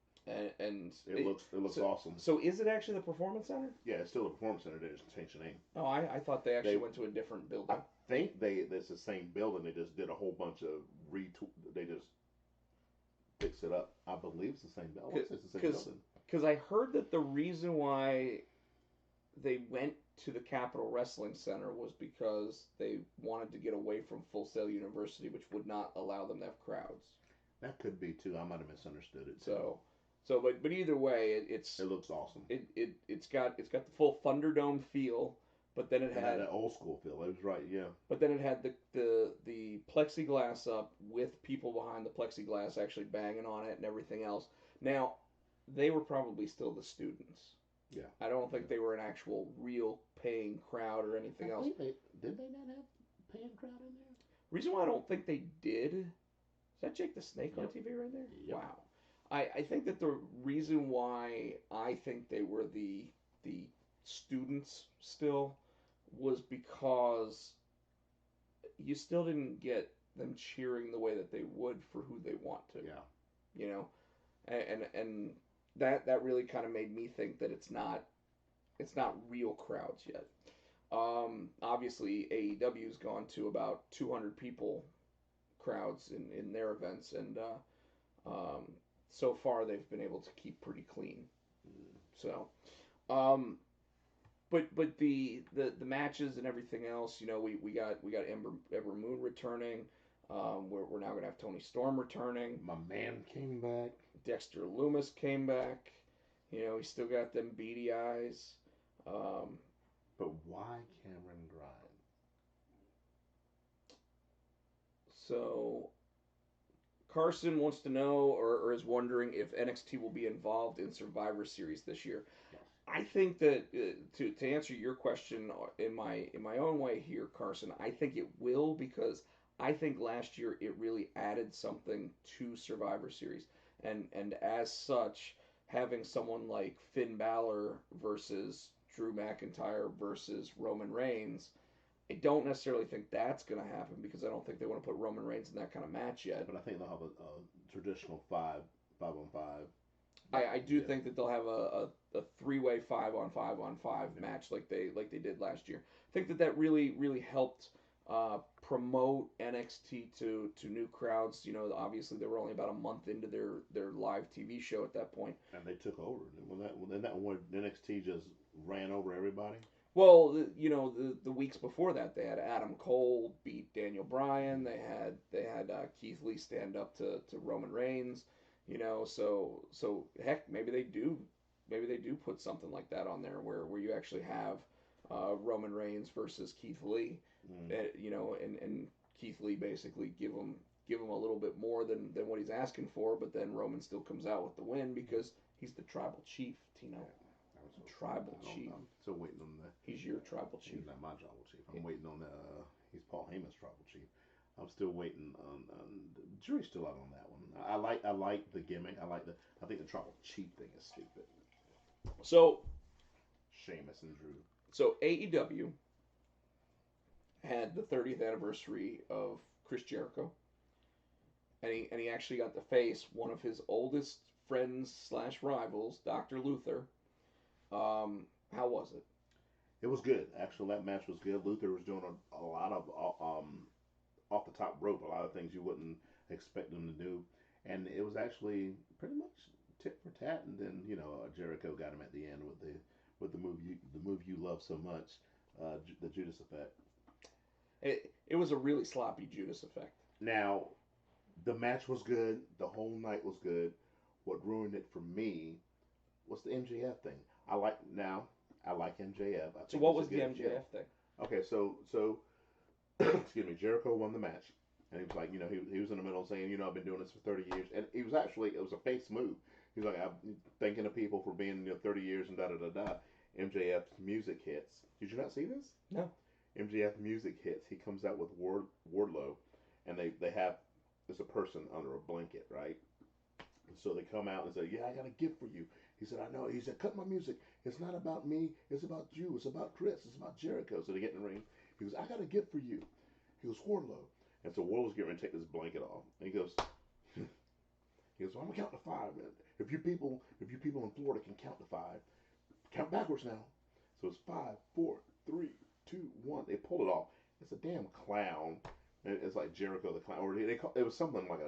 And it looks awesome. So is it actually the Performance Center? Yeah, it's still the Performance Center. They just changed the name. Oh, I thought they actually went to a different building. I think it's the same building. They just did a whole bunch of retool. They just fixed it up. I believe it's the same building. It's the same building. Because I heard that the reason why they went to the Capitol Wrestling Center was because they wanted to get away from Full Sail University, which would not allow them to have crowds. That could be too. I might have misunderstood it. Too. But either way, it looks awesome. It's got the full Thunderdome feel, but then it had that old school feel. It was right, yeah. But then it had the plexiglass up with people behind the plexiglass actually banging on it and everything else. Now, they were probably still the students. Yeah. I don't think they were an actual real paying crowd or anything else. Did they not have paying crowd in there? Reason why I don't think they did. Is that Jake the Snake on TV right there? Yep. Wow. I think that the reason why I think they were the students still was because you still didn't get them cheering the way that they would for who they want to. Yeah. You know, and that really kind of made me think that it's not real crowds yet. Obviously AEW's gone to about 200 people crowds in their events, and so far they've been able to keep pretty clean. So, but the matches and everything else, you know, we got Ember Moon returning. We're now gonna have Tony Storm returning. My man came back. Dexter Lumis came back. You know, he's still got them beady eyes. But why Cameron Grimes? So Carson wants to know, or is wondering, if NXT will be involved in Survivor Series this year. Yes. I think that to answer your question in my own way here, Carson, I think it will, because I think last year it really added something to Survivor Series, and as such, having someone like Finn Balor versus Drew McIntyre versus Roman Reigns, I don't necessarily think that's going to happen, because I don't think they want to put Roman Reigns in that kind of match yet. But I think they'll have a traditional 5-on-5. I do think that they'll have a 3-way 5-on-5 match like they did last year. I think that really helped promote NXT to new crowds. You know, obviously they were only about a month into their live TV show at that point. And they took over. When NXT just ran over everybody. Well, you know, the weeks before that, they had Adam Cole beat Daniel Bryan. They had Keith Lee stand up to Roman Reigns. You know, so heck, maybe they do put something like that on there where you actually have Roman Reigns versus Keith Lee. You know, and Keith Lee basically give him a little bit more than what he's asking for, but then Roman still comes out with the win because he's the tribal chief, Tino. I So Tribal chief. I'm still waiting on the. He's your tribal chief. He's not my tribal chief. I'm waiting on he's Paul Heyman's tribal chief. I'm still waiting on the jury's still out on that one. I like the gimmick. I think the tribal chief thing is stupid. So Sheamus and Drew. So AEW had the 30th anniversary of Chris Jericho, and he actually got to face one of his oldest friends / rivals, Dr. Luther. How was it? It was good. Actually, that match was good. Luther was doing a lot of off the top rope, a lot of things you wouldn't expect him to do, and it was actually pretty much tit for tat. And then Jericho got him at the end with the move you love so much, the Judas Effect. It was a really sloppy Judas Effect. Now, the match was good. The whole night was good. What ruined it for me was the MJF thing. I like MJF. So what was the MJF thing? Okay, so excuse me. Jericho won the match, and he was like, he was in the middle saying, I've been doing this for 30 years, and it was a face move. He's like, I'm thanking the people for being 30 years and da da da da. MJF's music hits. Did you not see this? No. MJF music hits. He comes out with Wardlow, and they have there's a person under a blanket, right? And so they come out and say, "Yeah, I got a gift for you." He said, "I know." He said, "Cut my music. It's not about me. It's about you. It's about Chris. It's about Jericho." So they get in the ring. He goes, "I got a gift for you." He goes, "Wardlow." And so Wardlow's getting ready to take this blanket off, and he goes, "Well, I'm gonna count to 5, man. If you people in Florida can count to 5, count backwards now." So it's 5, 4, 3, 2, 1. They pull it off. It's a damn clown. And it's like Jericho the Clown, or it was something like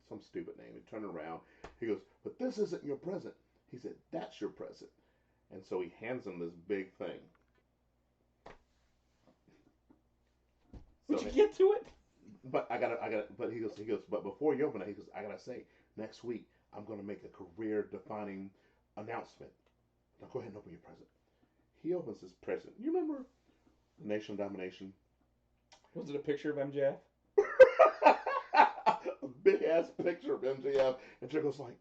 some stupid name. He turned around. He goes, "But this isn't your present." He said, "That's your present." And so he hands him this big thing. Would you get to it? But I gotta. But he goes. But before you open it, he goes, "I gotta say, next week I'm gonna make a career-defining announcement." Now go ahead and open your present. He opens his present. You remember Nation Domination? Was it a picture of MJF? A big ass picture of MJF, and Jericho's like,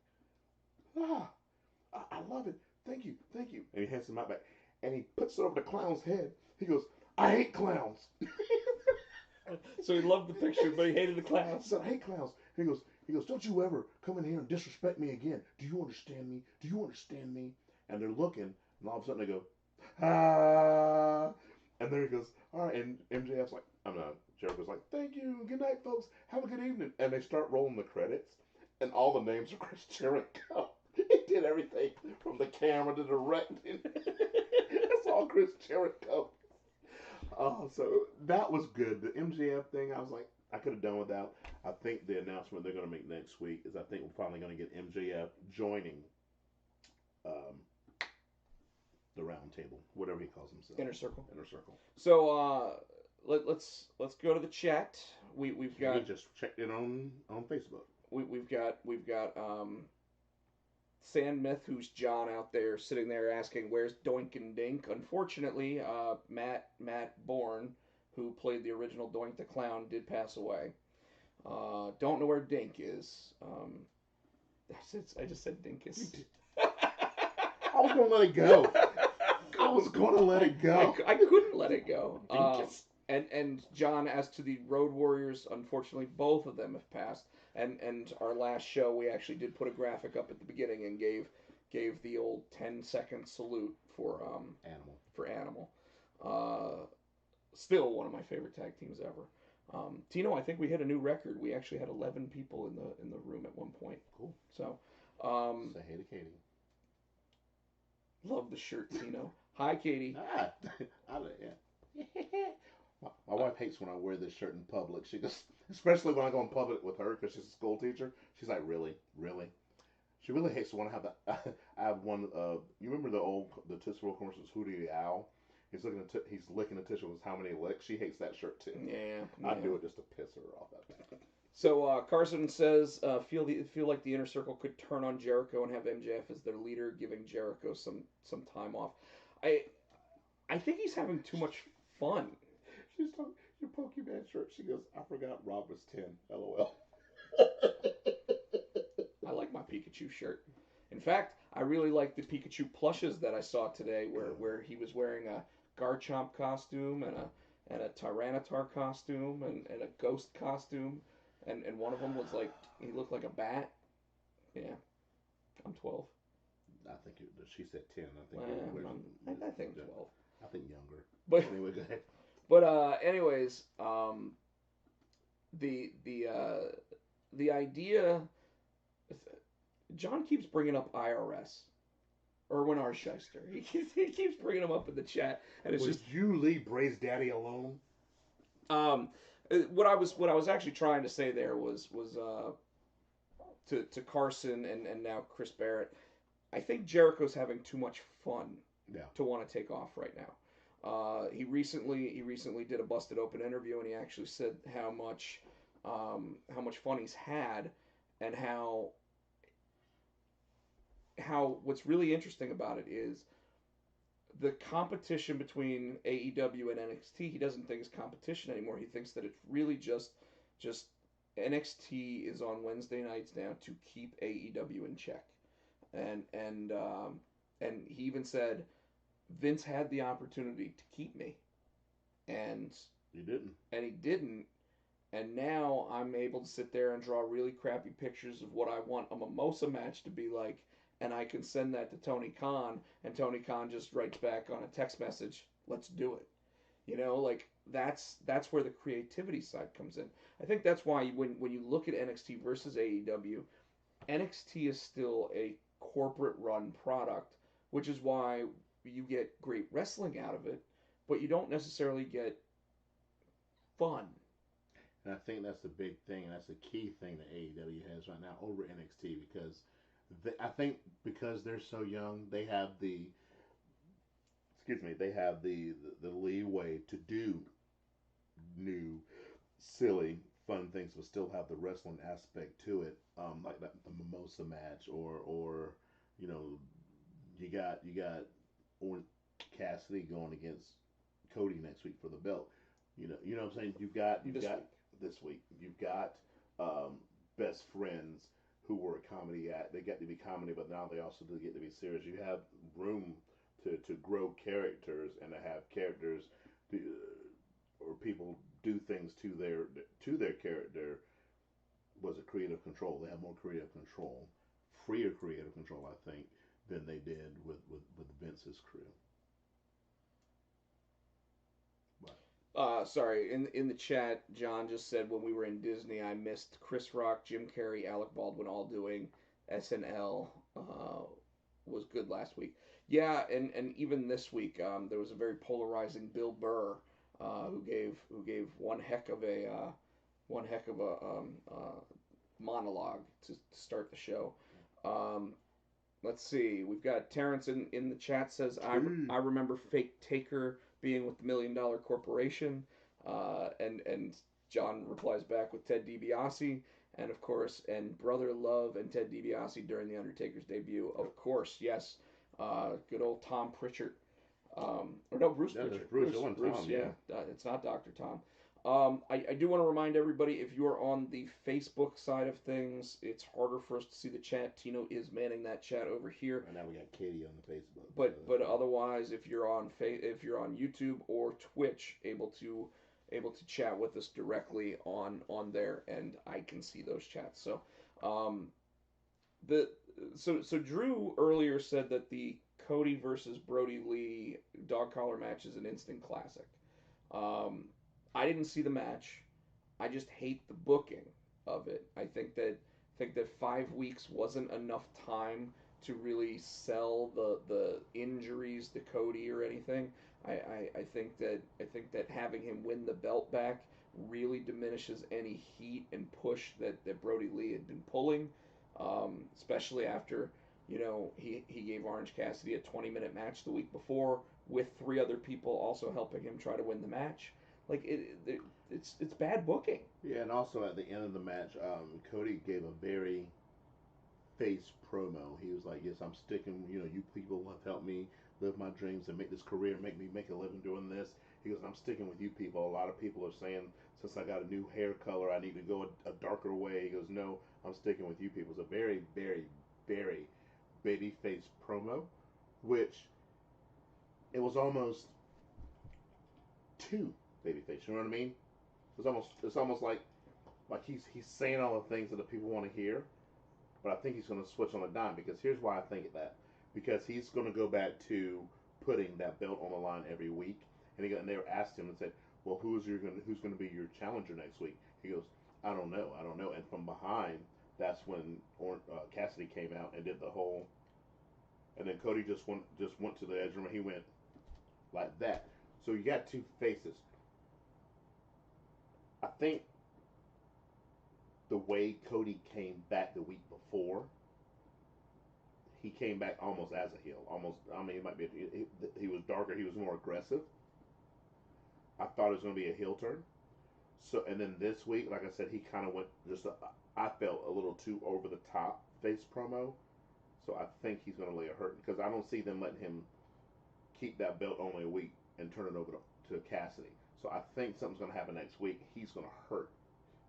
I love it. Thank you. And he hands him out back, and he puts it over the clown's head. He goes, "I hate clowns." So he loved the picture, but he hated the clowns. He said, "I hate clowns." He goes, "Don't you ever come in here and disrespect me again. Do you understand me? Do you understand me?" And they're looking, and all of a sudden they go, "Ah!" And there he goes, "All right." And MJF's like, Jericho's like, "Thank you. Good night, folks. Have a good evening." And they start rolling the credits, and all the names are Chris Jericho. He did everything from the camera to directing. It's all Chris Jericho. So that was good. The MJF thing, I was like, I could have done without. I think the announcement they're going to make next week is I think we're finally going to get MJF joining the round table, whatever he calls himself. Inner Circle. So let's go to the chat. We've got. We just checked it on Facebook. We've got Sand Myth, who's John out there sitting there asking where's Doink and Dink. Unfortunately, Matt Bourne, who played the original Doink the Clown, did pass away. Don't know where Dink is. I just said Dinkus. I was gonna let it go. I couldn't let it go. And John, as to the Road Warriors, unfortunately, both of them have passed. And our last show, we actually did put a graphic up at the beginning and gave the old 10-second salute for Animal. Still one of my favorite tag teams ever. Tino, I think we hit a new record. We actually had 11 people in the room at one point. Cool. So, say hey to Katie. Love the shirt, Tino. Hi, Katie. Yeah. My wife hates when I wear this shirt in public. She goes, especially when I go in public with her because she's a school teacher. She's like, really? She really hates when I have that. I have one. You remember the Tootsie Roll commercials, Hootie the Owl? He's licking the tissue with how many licks. She hates that shirt too. Yeah. I do it just to piss her off. So Carson says, feel like the Inner Circle could turn on Jericho and have MJF as their leader, giving Jericho some time off. I think he's having too much fun. She's talking your Pokemon shirt. She goes, "I forgot Rob was 10. LOL." I like my Pikachu shirt. In fact, I really like the Pikachu plushes that I saw today, where he was wearing a Garchomp costume and a Tyranitar costume and a Ghost costume, and one of them was like he looked like a bat. Yeah, I'm 12. I think she said 10. I think I think 12. I think younger. But anyway, go ahead. but anyways, the idea. John keeps bringing up IRS. Erwin R. Shyster. He keeps bringing him up in the chat, and it's Would just you leave Bray's daddy alone? what I was actually trying to say there was to Carson and now Chris Barrett. I think Jericho's having too much fun to want to take off right now. He recently did a busted open interview, and he actually said how much fun he's had, and how what's really interesting about it is the competition between AEW and NXT. He doesn't think is competition anymore. He thinks that it's really just NXT is on Wednesday nights now to keep AEW in check, and he even said Vince had the opportunity to keep me, and he didn't, and now I'm able to sit there and draw really crappy pictures of what I want a Mimosa match to be like, and I can send that to Tony Khan, and Tony Khan just writes back on a text message, "Let's do it." Like that's where the creativity side comes in. I think that's why when you look at NXT versus AEW, NXT is still a corporate run product, which is why you get great wrestling out of it, but you don't necessarily get fun. And I think that's the big thing, and that's the key thing that AEW has right now over NXT, because I think because they're so young, they have the leeway to do new, silly, fun things, but still have the wrestling aspect to it, like the Mimosa match, or you know, you got Orange Cassidy going against Cody next week for the belt. You know what I'm saying. You've got this week. You've got best friends who were a comedy act. They get to be comedy, but now they also do get to be serious. You have room to grow characters and to have characters or people do things to their character. Was it creative control? They have more creative control, freer creative control, I think, than they did with Vince's crew. Sorry, in the chat, John just said when we were in Disney, I missed Chris Rock, Jim Carrey, Alec Baldwin all doing SNL. Was good last week. Yeah, and even this week, there was a very polarizing Bill Burr, who gave one heck of a monologue to start the show. Let's see. We've got Terrence in the chat says, I remember Fake Taker being with the $1 Million Corporation. And John replies back with Ted DiBiase. And of course, and Brother Love and Ted DiBiase during The Undertaker's debut. Of course, yes. Good old Tom Pritchard. Or no, Bruce Pritchard. Bruce, Tom, yeah. It's not Dr. Tom. I do want to remind everybody, if you are on the Facebook side of things, it's harder for us to see the chat. Tino is manning that chat over here. And now we got Katie on the Facebook. But otherwise, if you're on YouTube or Twitch, able to chat with us directly on there, and I can see those chats. So, so Drew earlier said that the Cody versus Brody Lee dog collar match is an instant classic. I didn't see the match. I just hate the booking of it. I think that 5 weeks wasn't enough time to really sell the injuries to Cody or anything. I think that having him win the belt back really diminishes any heat and push that Brody Lee had been pulling, especially after he gave Orange Cassidy a 20-minute match the week before with 3 other people also helping him try to win the match. Like it's bad booking. Yeah, and also at the end of the match, Cody gave a very face promo. He was like, "Yes, I'm sticking. You people have helped me live my dreams and make this career, make me make a living doing this." He goes, "I'm sticking with you people. A lot of people are saying since I got a new hair color, I need to go a darker way." He goes, "No, I'm sticking with you people." It's a very, very, very babyface promo, which it was almost too babyface. You know what I mean? It's almost like he's saying all the things that the people want to hear, but I think he's going to switch on a dime because here's why I think that, because he's going to go back to putting that belt on the line every week, and they asked him and said, well, who's going to be your challenger next week? He goes, I don't know. And from behind, that's when Cassidy came out and did the whole, and then Cody just went to the edge room and he went like that. So you got two faces. I think the way Cody came back the week before, he came back almost as a heel. Almost, I mean, he was darker, he was more aggressive. I thought it was going to be a heel turn. So, and then this week, like I said, he kind of went I felt a little too over the top face promo. So I think he's going to lay a hurt because I don't see them letting him keep that belt only a week and turn it over to Cassidy. So I think something's going to happen next week. He's going to hurt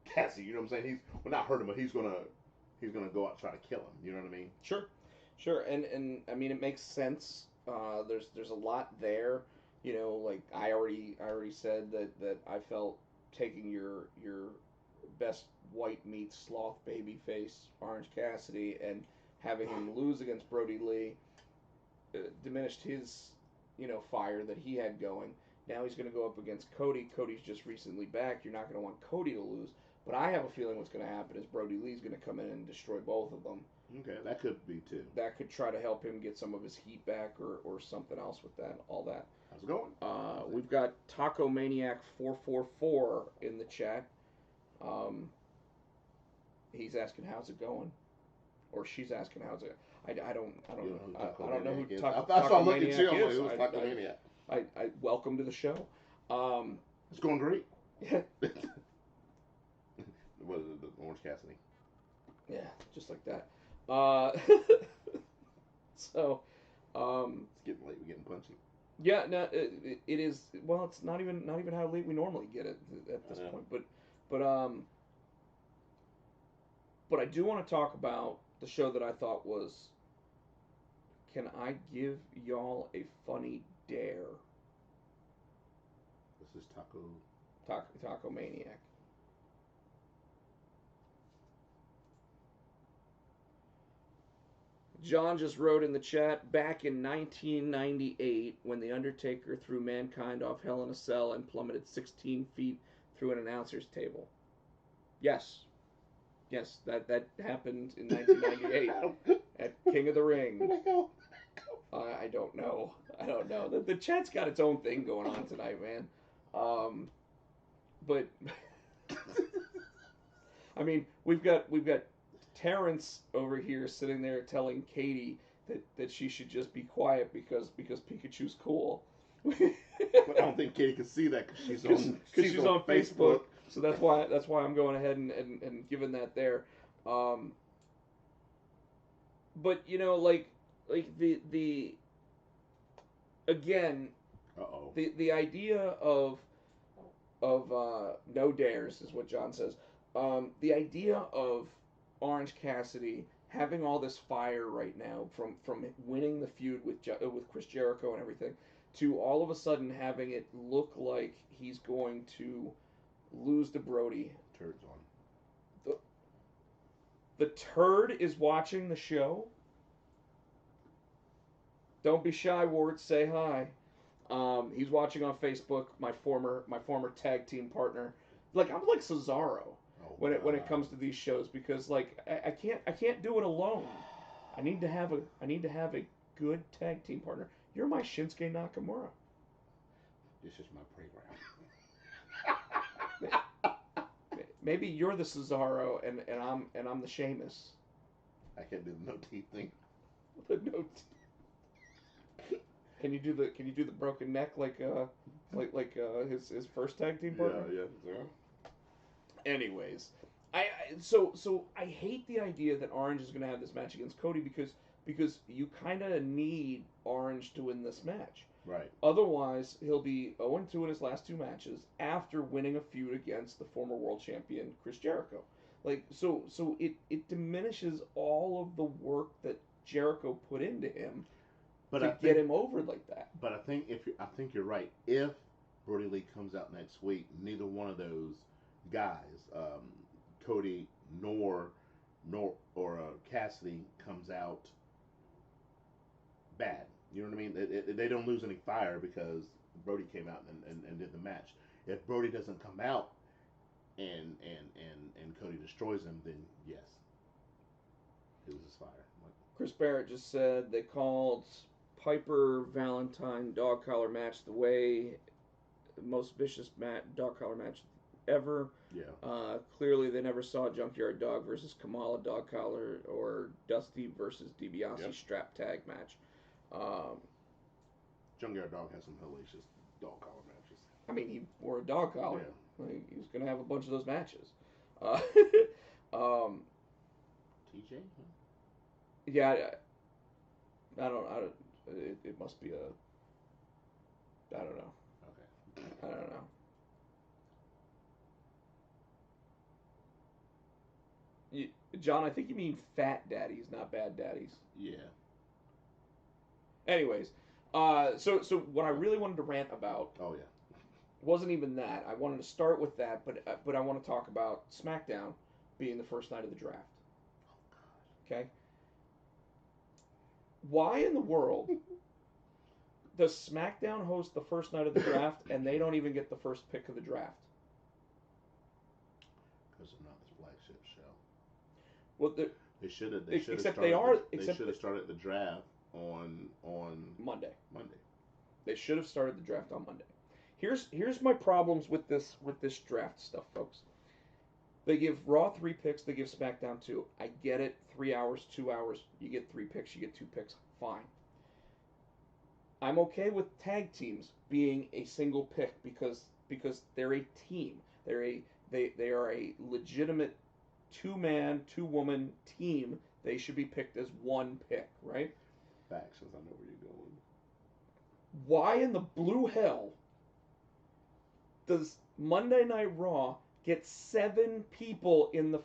Cassidy. You know what I'm saying? Not hurt him, but he's going to go out and try to kill him. You know what I mean? Sure, and I mean it makes sense. There's a lot there. You know, like I already said that I felt taking your best white meat sloth baby face Orange Cassidy and having him lose against Brody Lee diminished his fire that he had going. Now he's going to go up against Cody. Cody's just recently back. You're not going to want Cody to lose. But I have a feeling what's going to happen is Brody Lee's going to come in and destroy both of them. Okay, that could be too. That could try to help him get some of his heat back or something else with that. All that. How's it going? We've got Taco Maniac 444 in the chat. He's asking how's it going, or she's asking how's it. I don't know who Taco Maniac is. Taco Maniac. I welcome to the show. It's going great. Yeah. What is it, the Orange Cassidy? Yeah, just like that. So, it's getting late. We're getting punchy. Yeah, no, it is. Well, it's not even how late we normally get it at this point. But I do want to talk about the show that I thought was. Can I give y'all a funny dare? This is Taco Maniac. John just wrote in the chat, back in 1998, when The Undertaker threw Mankind off Hell in a Cell and plummeted 16 feet through an announcer's table. Yes, that happened in 1998 at King of the Ring. I don't know. The chat's got its own thing going on tonight, man. But I mean, we've got Terrence over here sitting there telling Katie that she should just be quiet because Pikachu's cool. But I don't think Katie can see that because she's on Facebook. So that's why I'm going ahead and giving that there. But like the again, the idea of no dares is what John says. The idea of Orange Cassidy having all this fire right now from winning the feud with Chris Jericho and everything, to all of a sudden having it look like he's going to lose to Brody. Turd's on. The turd is watching the show. Don't be shy, Ward. Say hi. He's watching on Facebook. My former tag team partner. Like I'm like Cesaro. When it comes to these shows, because like I can't do it alone. I need to have a good tag team partner. You're my Shinsuke Nakamura. This is my playground. Maybe you're the Cesaro and I'm the Sheamus. I can't do the no teeth thing. The no teeth. Can you do the broken neck like his first tag team partner? Yeah. Anyways, so I hate the idea that Orange is going to have this match against Cody because you kind of need Orange to win this match. Right. Otherwise, he'll be 0-2 in his last two matches after winning a feud against the former world champion Chris Jericho. Like so it diminishes all of the work that Jericho put into him But to get him over like that. But I think I think you're right. If Brody Lee comes out next week, neither one of those guys, Cody or Cassidy, comes out bad. You know what I mean? They don't lose any fire because Brody came out and did the match. If Brody doesn't come out and Cody destroys him, then yes, it loses fire. Chris Barrett just said they called Piper Valentine dog collar match the most vicious dog collar match ever. Yeah. Clearly, they never saw Junkyard Dog versus Kamala dog collar or Dusty versus DiBiase strap tag match. Junkyard Dog has some hellacious dog collar matches. I mean, he wore a dog collar. Yeah. Like, he was going to have a bunch of those matches. TJ? Yeah, I don't. It must be I don't know. Okay. I don't know. John, I think you mean fat daddies, not bad daddies. Yeah. Anyways, so what I really wanted to rant about. Oh yeah. Wasn't even that. I wanted to start with that, but I want to talk about SmackDown being the first night of the draft. Oh God. Okay. Why in the world does SmackDown host the first night of the draft and they don't even get the first pick of the draft? Because they're not the flagship show. Well, they should have. Except they are. They should have started the draft on Monday. Monday. They should have started the draft on Monday. Here's my problems with this draft stuff, folks. They give Raw 3 picks. They give SmackDown 2. I get it. 3 hours, 2 hours. You get 3 picks. You get 2 picks. Fine. I'm okay with tag teams being a single pick because they're a team. They are a legitimate 2-man, 2-woman team. They should be picked as one pick, right? Factions. I know where you're going. Why in the blue hell does Monday Night Raw get 7 people in the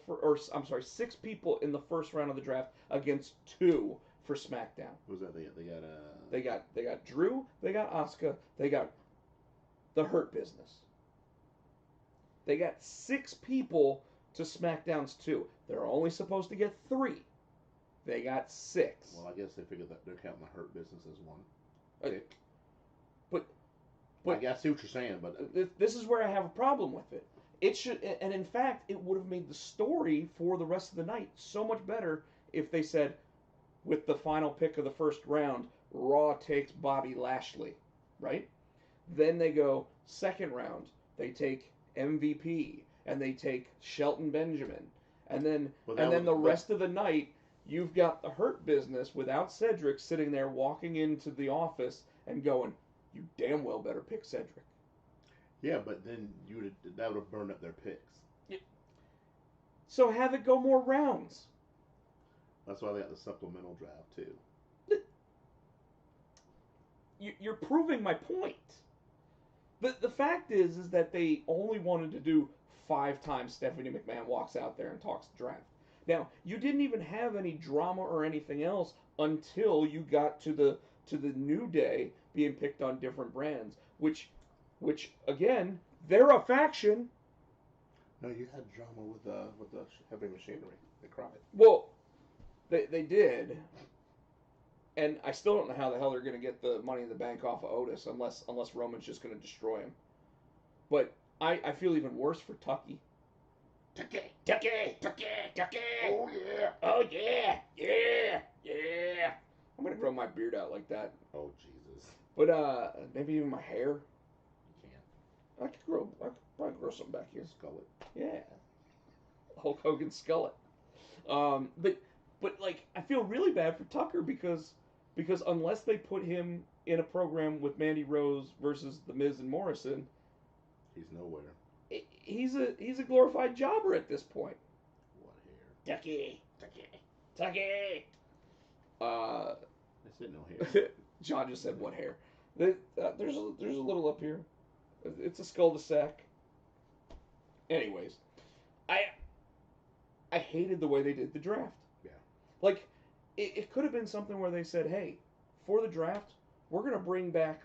I'm sorry, 6 people in the first round of the draft against 2 for SmackDown? What was that? They got Drew, they got Asuka, they got the Hurt Business. They got 6 people to SmackDown's 2. They're only supposed to get 3. They got 6. Well, I guess they figured that they're counting the Hurt Business as one. But I see what you're saying, but this is where I have a problem with it. It should, and in fact, it would have made the story for the rest of the night so much better if they said, with the final pick of the first round, Raw takes Bobby Lashley, right? Then they go second round, they take MVP, and they take Shelton Benjamin, and then the rest of the night, you've got the Hurt Business without Cedric sitting there walking into the office and going, you damn well better pick Cedric. Yeah, but then that would have burned up their picks. Yeah. So have it go more rounds. That's why they got the supplemental draft too. You're proving my point. The fact is that they only wanted to do 5 times Stephanie McMahon walks out there and talks draft. Now, you didn't even have any drama or anything else until you got to the New Day being picked on different brands, which again, they're a faction. No, you had drama with the heavy machinery. They cried. Well, they did, and I still don't know how the hell they're going to get the Money in the Bank off of Otis unless Roman's just going to destroy him. But I feel even worse for Tucky. Tucky. Oh yeah. Oh yeah. Yeah. I'm gonna grow my beard out like that. Oh Jesus. But maybe even my hair. You can't. I could probably grow something back here. Skull it. Yeah. Hulk Hogan skull it. But like I feel really bad for Tucker because unless they put him in a program with Mandy Rose versus The Miz and Morrison, he's nowhere. He's a glorified jobber at this point. What hair? Tucky. I said no hair. John just said what hair. There's a little up here. It's a cul-de-sac. Anyways, I hated the way they did the draft. Yeah. Like, it could have been something where they said, hey, for the draft, we're going to bring back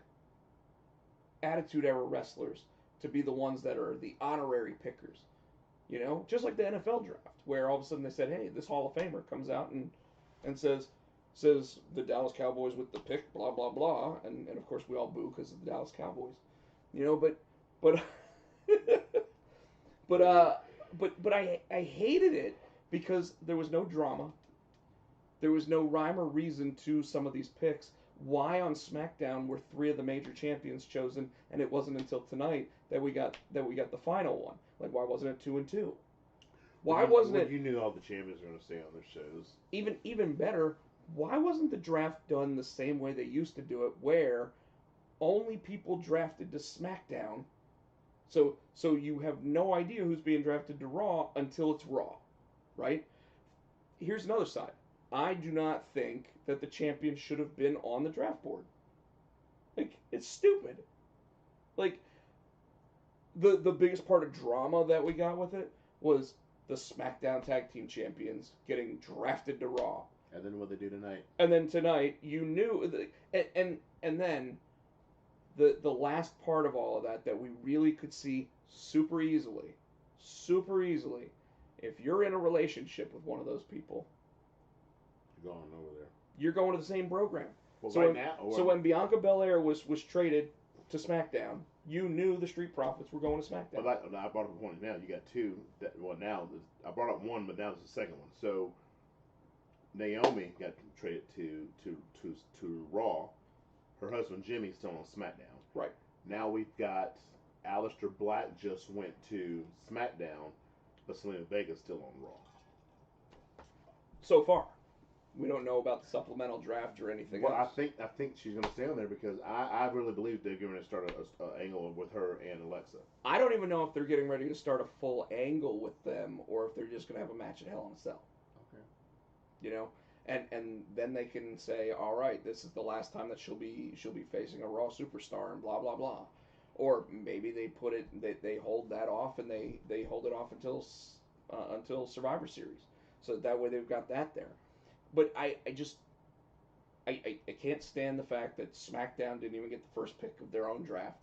Attitude Era wrestlers to be the ones that are the honorary pickers. You know, just like the NFL draft, where all of a sudden they said, hey, this Hall of Famer comes out and says the Dallas Cowboys with the pick, blah blah blah, and of course we all boo because of the Dallas Cowboys, you know. But but I hated it because there was no drama, there was no rhyme or reason to some of these picks. Why on SmackDown were three of the major champions chosen, and it wasn't until tonight that we got the final one? Like, why wasn't it 2-2? Why wasn't it? You knew all the champions were going to stay on their shows. Even better, why wasn't the draft done the same way they used to do it, where only people drafted to SmackDown, so you have no idea who's being drafted to Raw until it's Raw, right? Here's another side. I do not think that the champion should have been on the draft board. Like, it's stupid. Like, the biggest part of drama that we got with it was the SmackDown Tag Team Champions getting drafted to Raw. And then what they do tonight. And then tonight, you knew, and then the last part of all of that we really could see super easily, if you're in a relationship with one of those people, You're going over there. you're going to the same program. Well, So right when, now, so when Bianca Belair was traded to SmackDown, you knew the Street Profits were going to SmackDown. Well, I brought up a point. Now you got two. Now I brought up one, but now it's the second one. So Naomi got traded to Raw. Her husband Jimmy's still on SmackDown. Right. Now we've got Aleister Black just went to SmackDown, but Selena Vega's still on Raw. So far, we don't know about the supplemental draft or anything Well, else. I think she's going to stay on there because I really believe they're going to start a angle with her and Alexa. I don't even know if they're getting ready to start a full angle with them or if they're just going to have a match at Hell in a Cell. Okay. You know, and then they can say, all right, this is the last time that she'll be facing a Raw superstar and blah blah blah, or maybe they put it they hold that off and they hold it off until Survivor Series, so that way they've got that there. But I can't stand the fact that SmackDown didn't even get the first pick of their own draft.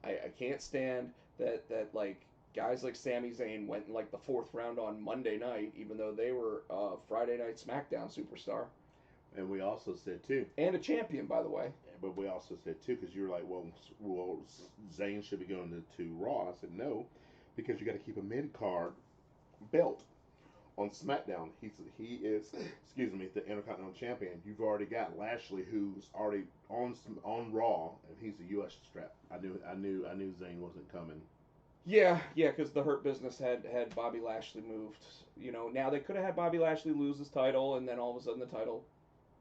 I can't stand that like guys like Sami Zayn went in like the fourth round on Monday night, even though they were a Friday Night SmackDown superstar. And we also said too, And a champion, by the way. but we also said too, because you were like, well, Zayn should be going to Raw. I said no, because you got to keep a mid card belt on SmackDown. He is, excuse me, the Intercontinental Champion. You've already got Lashley, who's already on Raw, and he's the U.S. strap. I knew Zayn wasn't coming. Yeah, because the Hurt Business had Bobby Lashley moved. You know, now they could have had Bobby Lashley lose his title, and then all of a sudden the title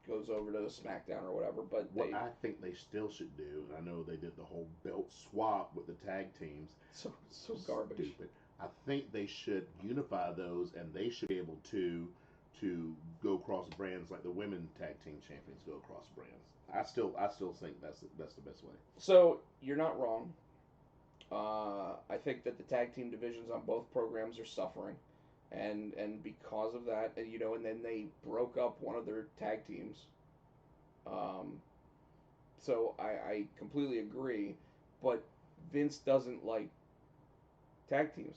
goes over to SmackDown or whatever. But what I think they still should do, and I know they did the whole belt swap with the tag teams. So garbage. Stupid. I think they should unify those, and they should be able to go across brands like the women tag team champions go across brands. I still think that's the best way. So you're not wrong. I think that the tag team divisions on both programs are suffering, and because of that, you know, and then they broke up one of their tag teams. So I completely agree, but Vince doesn't like tag teams.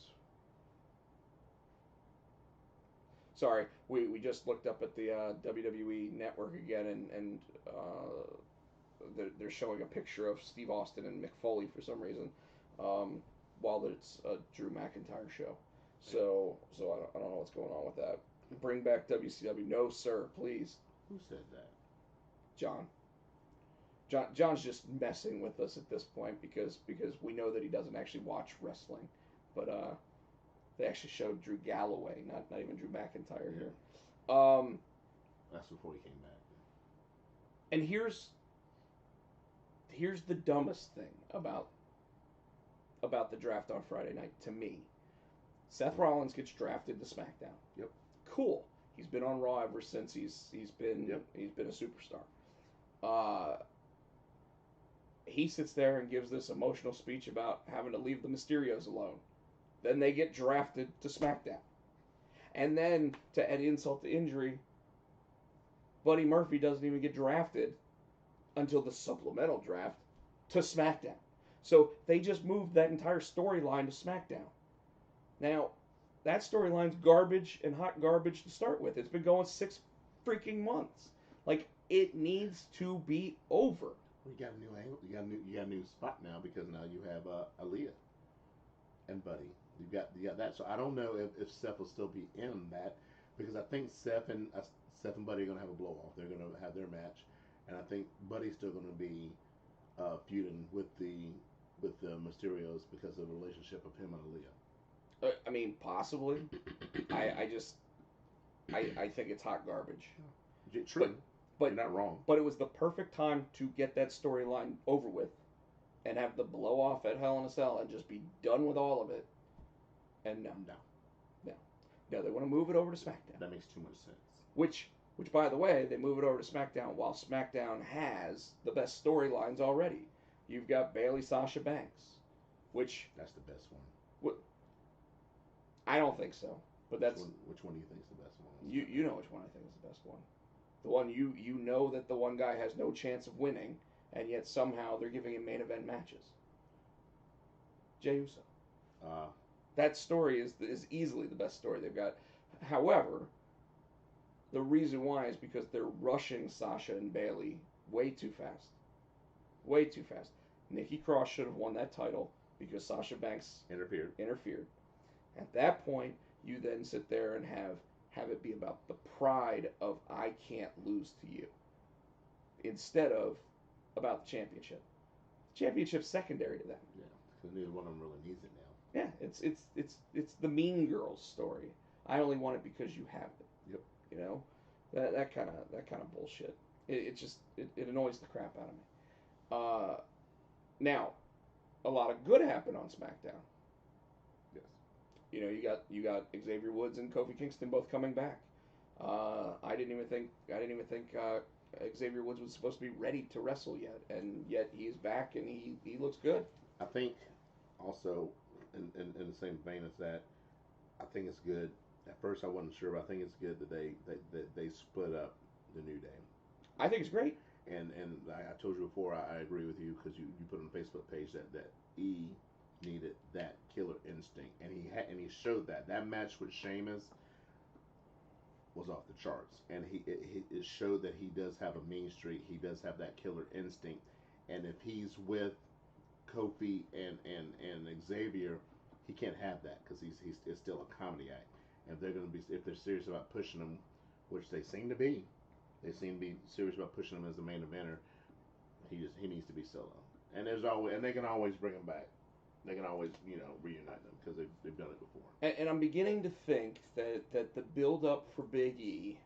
Sorry, we just looked up at the WWE Network again, and they're showing a picture of Steve Austin and Mick Foley for some reason, while it's a Drew McIntyre show. So I don't know what's going on with that. Bring back WCW. No, sir, please. Who said that? John's just messing with us at this point because we know that he doesn't actually watch wrestling, but they actually showed Drew Galloway, not even Drew McIntyre here. That's before he came back. And here's the dumbest thing about the draft on Friday night to me. Seth Rollins gets drafted to SmackDown. Yep. Cool. He's been on Raw ever since he's been a superstar. He sits there and gives this emotional speech about having to leave the Mysterios alone. Then they get drafted to SmackDown. And then, to add insult to injury, Buddy Murphy doesn't even get drafted until the supplemental draft to SmackDown. So they just moved that entire storyline to SmackDown. Now, that storyline's garbage and hot garbage to start with. It's been going 6 freaking months. Like, it needs to be over. You got a new angle. You got a new spot now because now you have Aaliyah and Buddy. You got that. So I don't know if Seth will still be in that because I think Seth and Buddy are gonna have a blow off. They're gonna have their match, and I think Buddy's still gonna be feuding with the Mysterios because of the relationship of him and Aaliyah. I mean, possibly. I think it's hot garbage. True. But you're not wrong. But it was the perfect time to get that storyline over with and have the blow off at Hell in a Cell and just be done with all of it. And no, they want to move it over to SmackDown. That makes too much sense. Which by the way, they move it over to SmackDown while SmackDown has the best storylines already. You've got Bayley, Sasha Banks, which that's the best one. I don't think so, but that's which one do you think is the best one? You know which one I think is the best one. The one you know that the one guy has no chance of winning, and yet somehow they're giving him main event matches. Jey Uso. That story is easily the best story they've got. However, the reason why is because they're rushing Sasha and Bayley way too fast. Way too fast. Nikki Cross should have won that title because Sasha Banks interfered. At that point, you then sit there and have it be about the pride of I can't lose to you, instead of about the championship. The championship's secondary to that. Yeah, because neither one of them really needs it now. Yeah, it's the Mean Girls story. I only want it because you have it. Yep. You know, that kind of bullshit. It annoys the crap out of me. Now, a lot of good happened on SmackDown. Yes. You know, you got Xavier Woods and Kofi Kingston both coming back. I didn't even think Xavier Woods was supposed to be ready to wrestle yet, and yet he's back and he looks good. I think also in the same vein as that, I think it's good. At first, I wasn't sure, but I think it's good that they split up the New Day. I think it's great. And I told you before, I agree with you because you put on the Facebook page that E needed that killer instinct, and he showed that. That match with Sheamus was off the charts, and it showed that he does have a mean streak. He does have that killer instinct, and if he's with Kofi and Xavier, he can't have that because it's still a comedy act. And if they're serious about pushing him, which they seem to be. They seem to be serious about pushing him as the main eventer. He needs to be solo, and they can always bring him back. They can always reunite them because they've done it before. And I'm beginning to think that the build up for Big E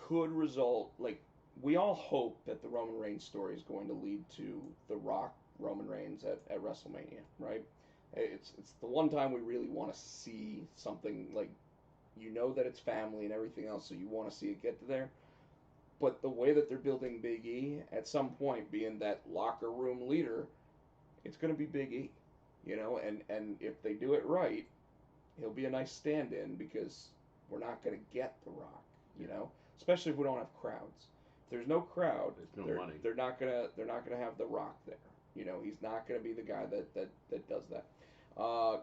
could result, like, we all hope that the Roman Reigns story is going to lead to The Rock Roman Reigns at WrestleMania, right? It's the one time we really want to see something like. You know that it's family and everything else, so you want to see it get to there. But the way that they're building Big E, at some point, being that locker room leader, it's going to be Big E. You know, and if they do it right, he'll be a nice stand-in because we're not going to get The Rock, you know? Especially if we don't have crowds. If there's no crowd, money. They're not gonna have The Rock there. You know, he's not going to be the guy that does that.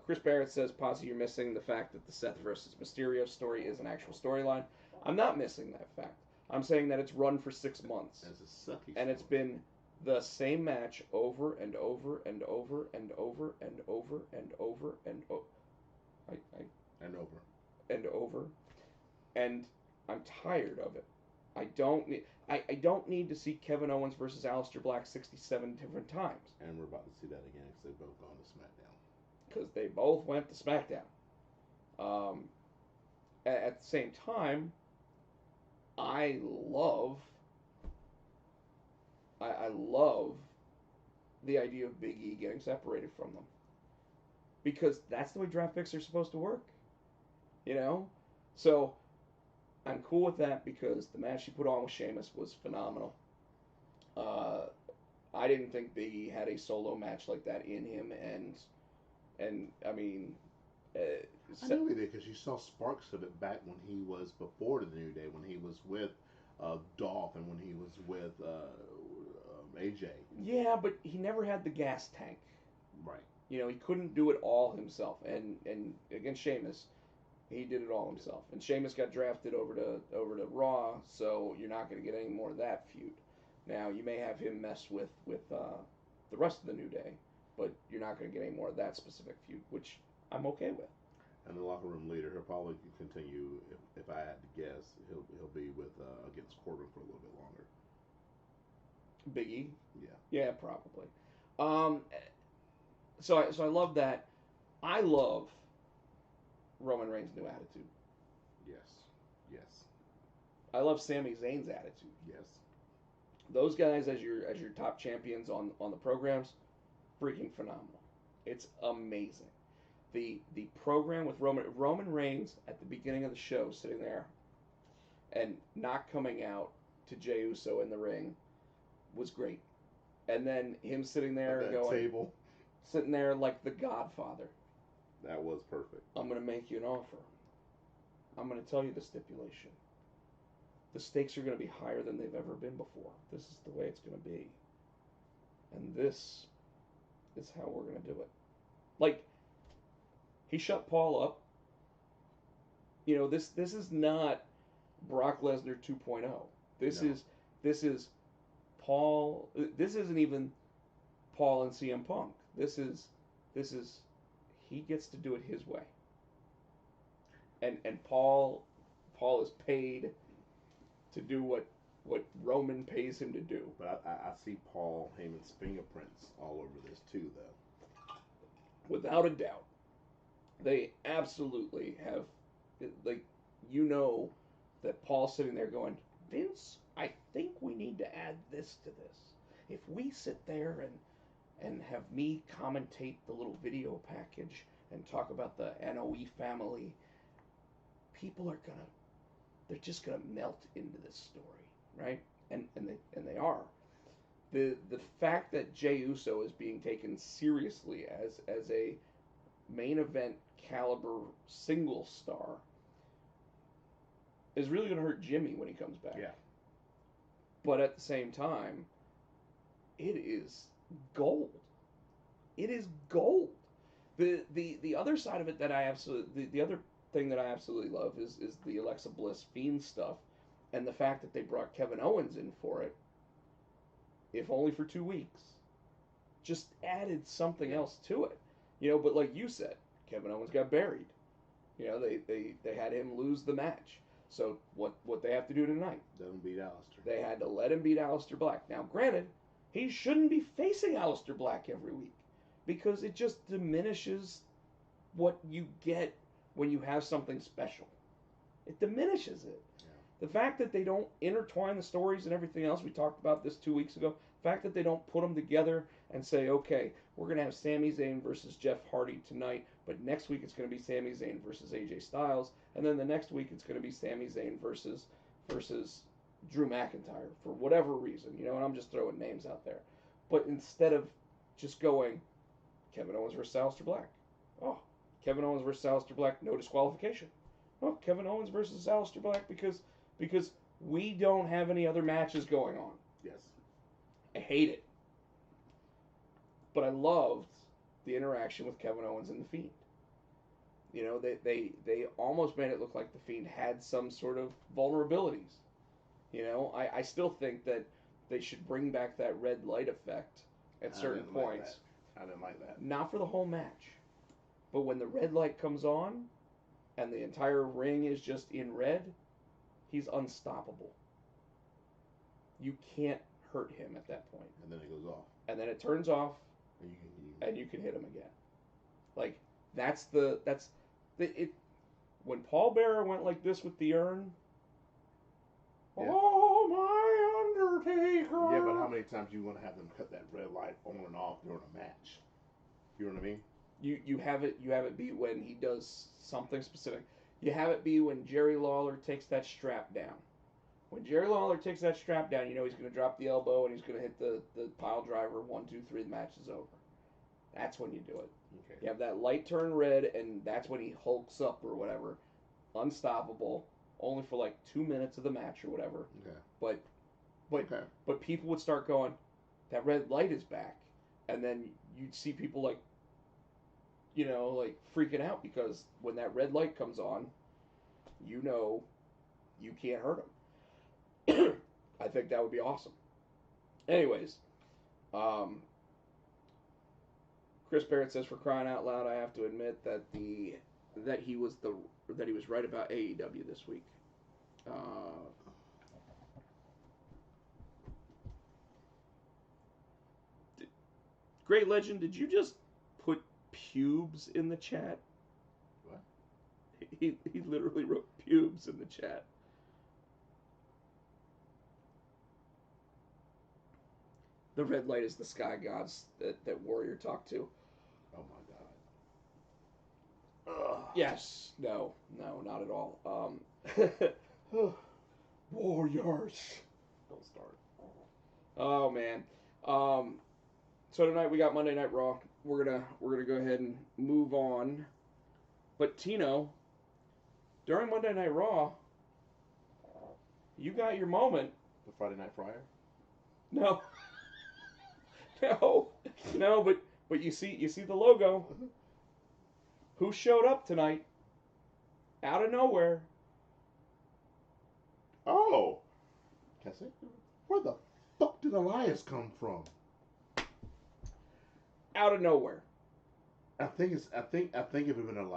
Chris Barrett says, Potsy, you're missing the fact that the Seth versus Mysterio story is an actual storyline. I'm not missing that fact. I'm saying that it's run for 6 months. That's a sucky and it's been the same match over and over and over and over and over and over and over. And over. And I'm tired of it. I don't need to see Kevin Owens versus Aleister Black 67 different times. And we're about to see that again because they've both gone to SmackDown. Because they both went to SmackDown. At the same time, I love the idea of Big E getting separated from them. Because that's the way draft picks are supposed to work. You know? So, I'm cool with that because the match he put on with Sheamus was phenomenal. I didn't think Big E had a solo match like that in him, and I mean, I knew he did because you saw sparks of it back when he was before the New Day, when he was with Dolph and when he was with AJ. Yeah, but he never had the gas tank. Right. You know, he couldn't do it all himself. And against Sheamus, he did it all himself. And Sheamus got drafted over to Raw, so you're not going to get any more of that feud. Now you may have him mess with the rest of the New Day, but you're not going to get any more of that specific feud, which I'm okay with. And the locker room leader, he'll probably continue. If I had to guess, he'll be with against Corbin for a little bit longer. Big E. Yeah. Yeah, probably. So I love that. I love Roman Reigns' new attitude. Yes. Yes. I love Sami Zayn's attitude. Yes. Those guys as your top champions on the programs, freaking phenomenal. It's amazing. The program with Roman Reigns at the beginning of the show sitting there and not coming out to Jey Uso in the ring was great. And then him sitting there At that going table. Sitting there like the Godfather. That was perfect. I'm going to make you an offer. I'm going to tell you the stipulation. The stakes are going to be higher than they've ever been before. This is the way it's going to be. And this is how we're going to do it. Like, he shut Paul up. You know, this is not Brock Lesnar 2.0. This is Paul. This isn't even Paul and CM Punk. This is he gets to do it his way. And Paul is paid to do what Roman pays him to do. But I see Paul Heyman's fingerprints all over this too, though. Without a doubt. They absolutely have, like, you know that Paul's sitting there going, Vince, I think we need to add this to this. If we sit there and have me commentate the little video package and talk about the NOE family, people are they're just gonna melt into this story, right? And they are. The fact that Jey Uso is being taken seriously as a main event caliber single star is really going to hurt Jimmy when he comes back. Yeah. But at the same time, it is gold. It is gold. The other side of it that I absolutely the other thing that I absolutely love is the Alexa Bliss Fiend stuff, and the fact that they brought Kevin Owens in for it, if only for 2 weeks, just added something else to it. You know, but like you said, Kevin Owens got buried. You know, they had him lose the match. So what they have to do tonight? Let him beat Aleister. They had to let him beat Aleister Black. Now, granted, he shouldn't be facing Aleister Black every week because it just diminishes what you get when you have something special. It diminishes it. Yeah. The fact that they don't intertwine the stories and everything else, we talked about this 2 weeks ago, the fact that they don't put them together and say, okay, we're going to have Sami Zayn versus Jeff Hardy tonight, but next week it's going to be Sami Zayn versus AJ Styles, and then the next week it's going to be Sami Zayn versus Drew McIntyre for whatever reason, you know, and I'm just throwing names out there. But instead of just going Kevin Owens versus Aleister Black, oh, Kevin Owens versus Aleister Black, no disqualification. Oh, Kevin Owens versus Aleister Black because we don't have any other matches going on. Yes. I hate it. But I loved the interaction with Kevin Owens and The Fiend. You know, they almost made it look like The Fiend had some sort of vulnerabilities. You know, I still think that they should bring back that red light effect at certain points. I didn't like that. Not for the whole match. But when the red light comes on and the entire ring is just in red, he's unstoppable. You can't hurt him at that point. And then it goes off. And then it turns off, and you can hit him again. Like, that's it. When Paul Bearer went like this with the urn, yeah. Oh, my Undertaker! Yeah, but how many times do you want to have them cut that red light on and off during a match? You know what I mean? You have it be when he does something specific. You have it be when Jerry Lawler takes that strap down. When Jerry Lawler takes that strap down, you know he's going to drop the elbow and he's going to hit the pile driver. 1, 2, 3. The match is over. That's when you do it. Okay. You have that light turn red, and that's when he hulks up or whatever, unstoppable, only for like 2 minutes of the match or whatever. Okay. But people would start going, that red light is back, and then you'd see people like, like freaking out because when that red light comes on, you can't hurt him. I think that would be awesome. Anyways, Chris Barrett says, for crying out loud, I have to admit that he was right about AEW this week. Great Legend, did you just put pubes in the chat? What? He literally wrote pubes in the chat. The red light is the sky gods that Warrior talked to. Oh my god. Ugh. Yes. No, not at all. Warriors. Don't start. Oh man. So tonight we got Monday Night Raw. We're gonna go ahead and move on. But Tino, during Monday Night Raw, you got your moment. The Friday Night Fryer? No. No, but you see the logo. Who showed up tonight? Out of nowhere. Oh! Can I say? Where the fuck did Elias come from? Out of nowhere. I think if it had been a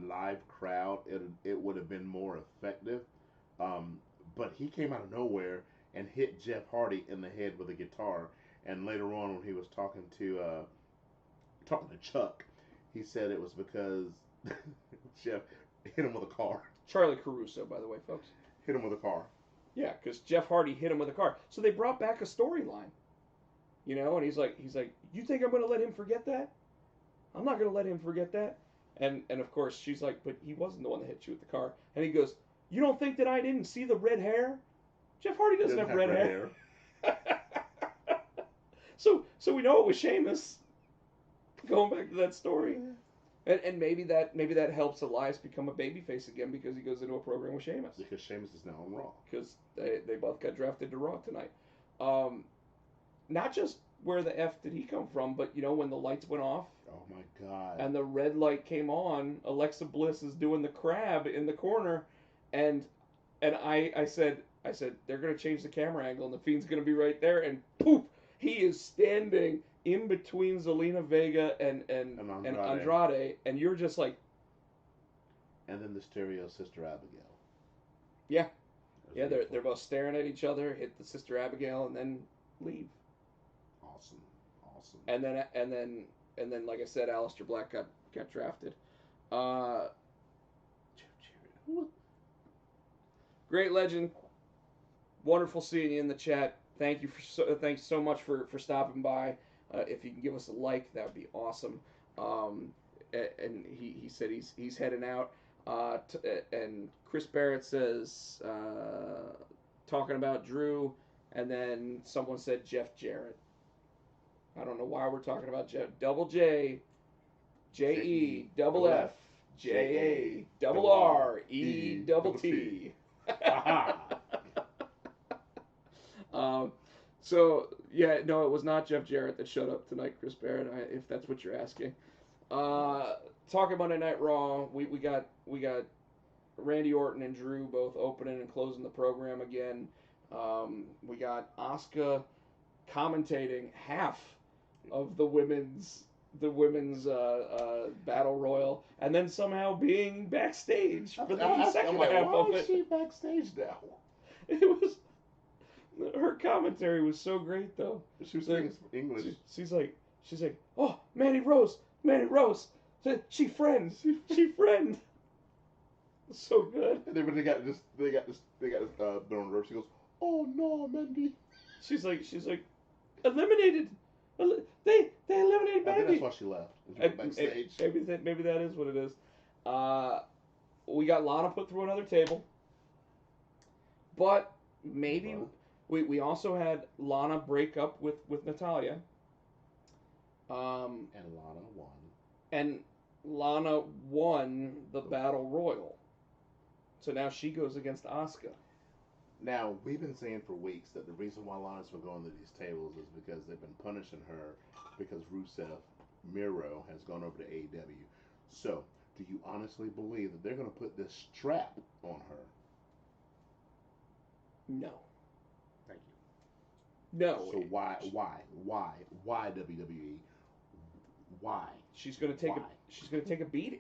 live crowd, it would have been more effective. But he came out of nowhere and hit Jeff Hardy in the head with a guitar. And later on, when he was talking to Chuck, he said it was because Jeff hit him with a car. Charlie Caruso, by the way, folks. Hit him with a car. Yeah, because Jeff Hardy hit him with a car. So they brought back a storyline. And he's like, you think I'm going to let him forget that? I'm not going to let him forget that. And of course, she's like, but he wasn't the one that hit you with the car. And he goes, you don't think that I didn't see the red hair? Jeff Hardy doesn't have red hair. So we know it was Sheamus. Going back to that story. And maybe that helps Elias become a babyface again because he goes into a program with Sheamus. Because Sheamus is now on Raw. Because they both got drafted to Raw tonight. Not just where the F did he come from, but when the lights went off. Oh my god. And the red light came on, Alexa Bliss is doing the crab in the corner, and I said they're gonna change the camera angle and the Fiend's gonna be right there, and poof, he is standing in between Zelina Vega and Andrade, and you're just like. And then the stereo Sister Abigail. Yeah. Yeah, they're both staring at each other, hit the Sister Abigail, and then leave. Awesome. And then, like I said, Aleister Black got drafted. Great Legend. Wonderful seeing you in the chat. Thank you thanks so much for stopping by. If you can give us a like, that would be awesome. And he said he's heading out. And Chris Barrett says talking about Drew, and then someone said Jeff Jarrett. I don't know why we're talking about Jeff. Double J, J-E, double F, J-A, double R, E, double T. So, yeah, no, it was not Jeff Jarrett that showed up tonight, Chris Barrett, if that's what you're asking. Talking Monday Night Raw, we got Randy Orton and Drew both opening and closing the program again. We got Asuka commentating half of the women's battle royal, and then somehow being backstage for the second half of it. Why is she backstage now? It was her commentary was so great though. She was speaking English. She's like, oh, Mandy Rose, she friend. So good. And then when they got thrown on the rope, she goes, oh no, Mandy. She's like, eliminated. They eliminated Mandy. I think that's why she left. She went backstage. Maybe that is what it is. We got Lana put through another table, but maybe we also had Lana break up with Natalya, And Lana won. And Lana won the Battle Royal. So now she goes against Asuka. Now, we've been saying for weeks that the reason why Lana's been going to these tables is because they've been punishing her because Rusev Miro has gone over to AEW. So, do you honestly believe that they're going to put this strap on her? No. Thank you. No. So why WWE? Why? She's gonna take a beating.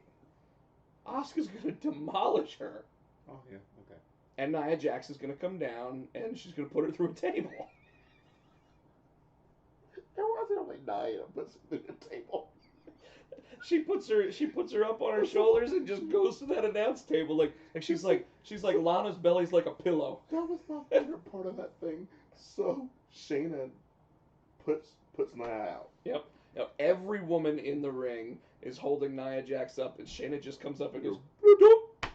Asuka's gonna demolish her. Oh yeah, okay. And Nia Jax is gonna come down and she's gonna put her through a table. There wasn't only Nia that puts her through the table. She puts her up on her shoulders and just goes to that announce table like she's like Lana's belly's like a pillow. That was my favorite part of that thing. So Shayna puts Nia out. Yep. Now every woman in the ring is holding Nia Jax up, and Shayna just comes up and goes, "Bloop."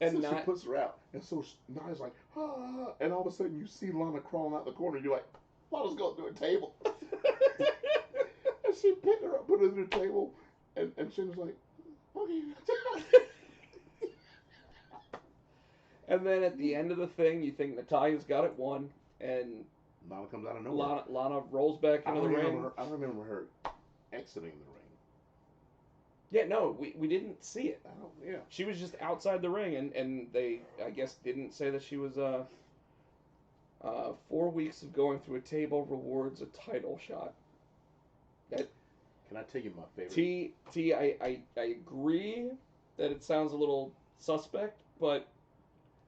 And so she puts her out, and so Nia's like, ah, and all of a sudden you see Lana crawling out the corner. You're like, Lana's going through a table, and she picked her up, put her through the table, and Shayna's like, okay. And then at the end of the thing, you think Natalya's got it won, and Lana comes out of nowhere. Lana rolls back into the ring. I don't remember her exiting the ring. Yeah, no, we didn't see it. Yeah. She was just outside the ring, and they, I guess, didn't say that she was 4 weeks of going through a table rewards a title shot. That, can I tell you my favorite? I agree that it sounds a little suspect, but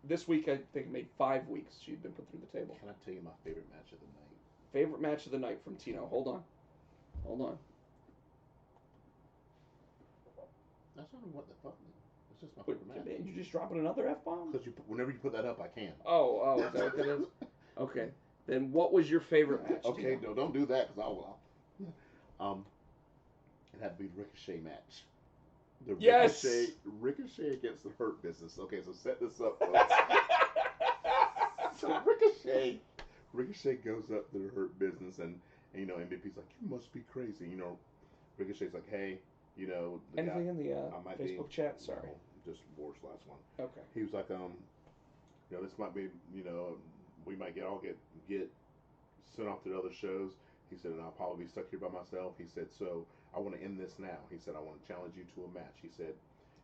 this week I think it made 5 weeks she'd been put through the table. Can I tell you my favorite match of the night? Favorite match of the night from Tino. Hold on. That's not what the fuck. It's just my favorite match. You just dropping another F-bomb? Because whenever you put that up, I can. Oh, is that what that is? Okay. Then what was your favorite match? Okay, no, don't do that because I will. It had to be the Ricochet match. The yes! Ricochet against the Hurt Business. Okay, so set this up, folks. So Ricochet goes up to the Hurt Business, and MVP's like, you must be crazy. Ricochet's like, hey, anything in the Facebook chat? Sorry, no, just Wars last one. Okay. He was like, this might be, we might get sent off to the other shows. He said, and I'll probably be stuck here by myself. He said, so I want to end this now. He said, I want to challenge you to a match. He said,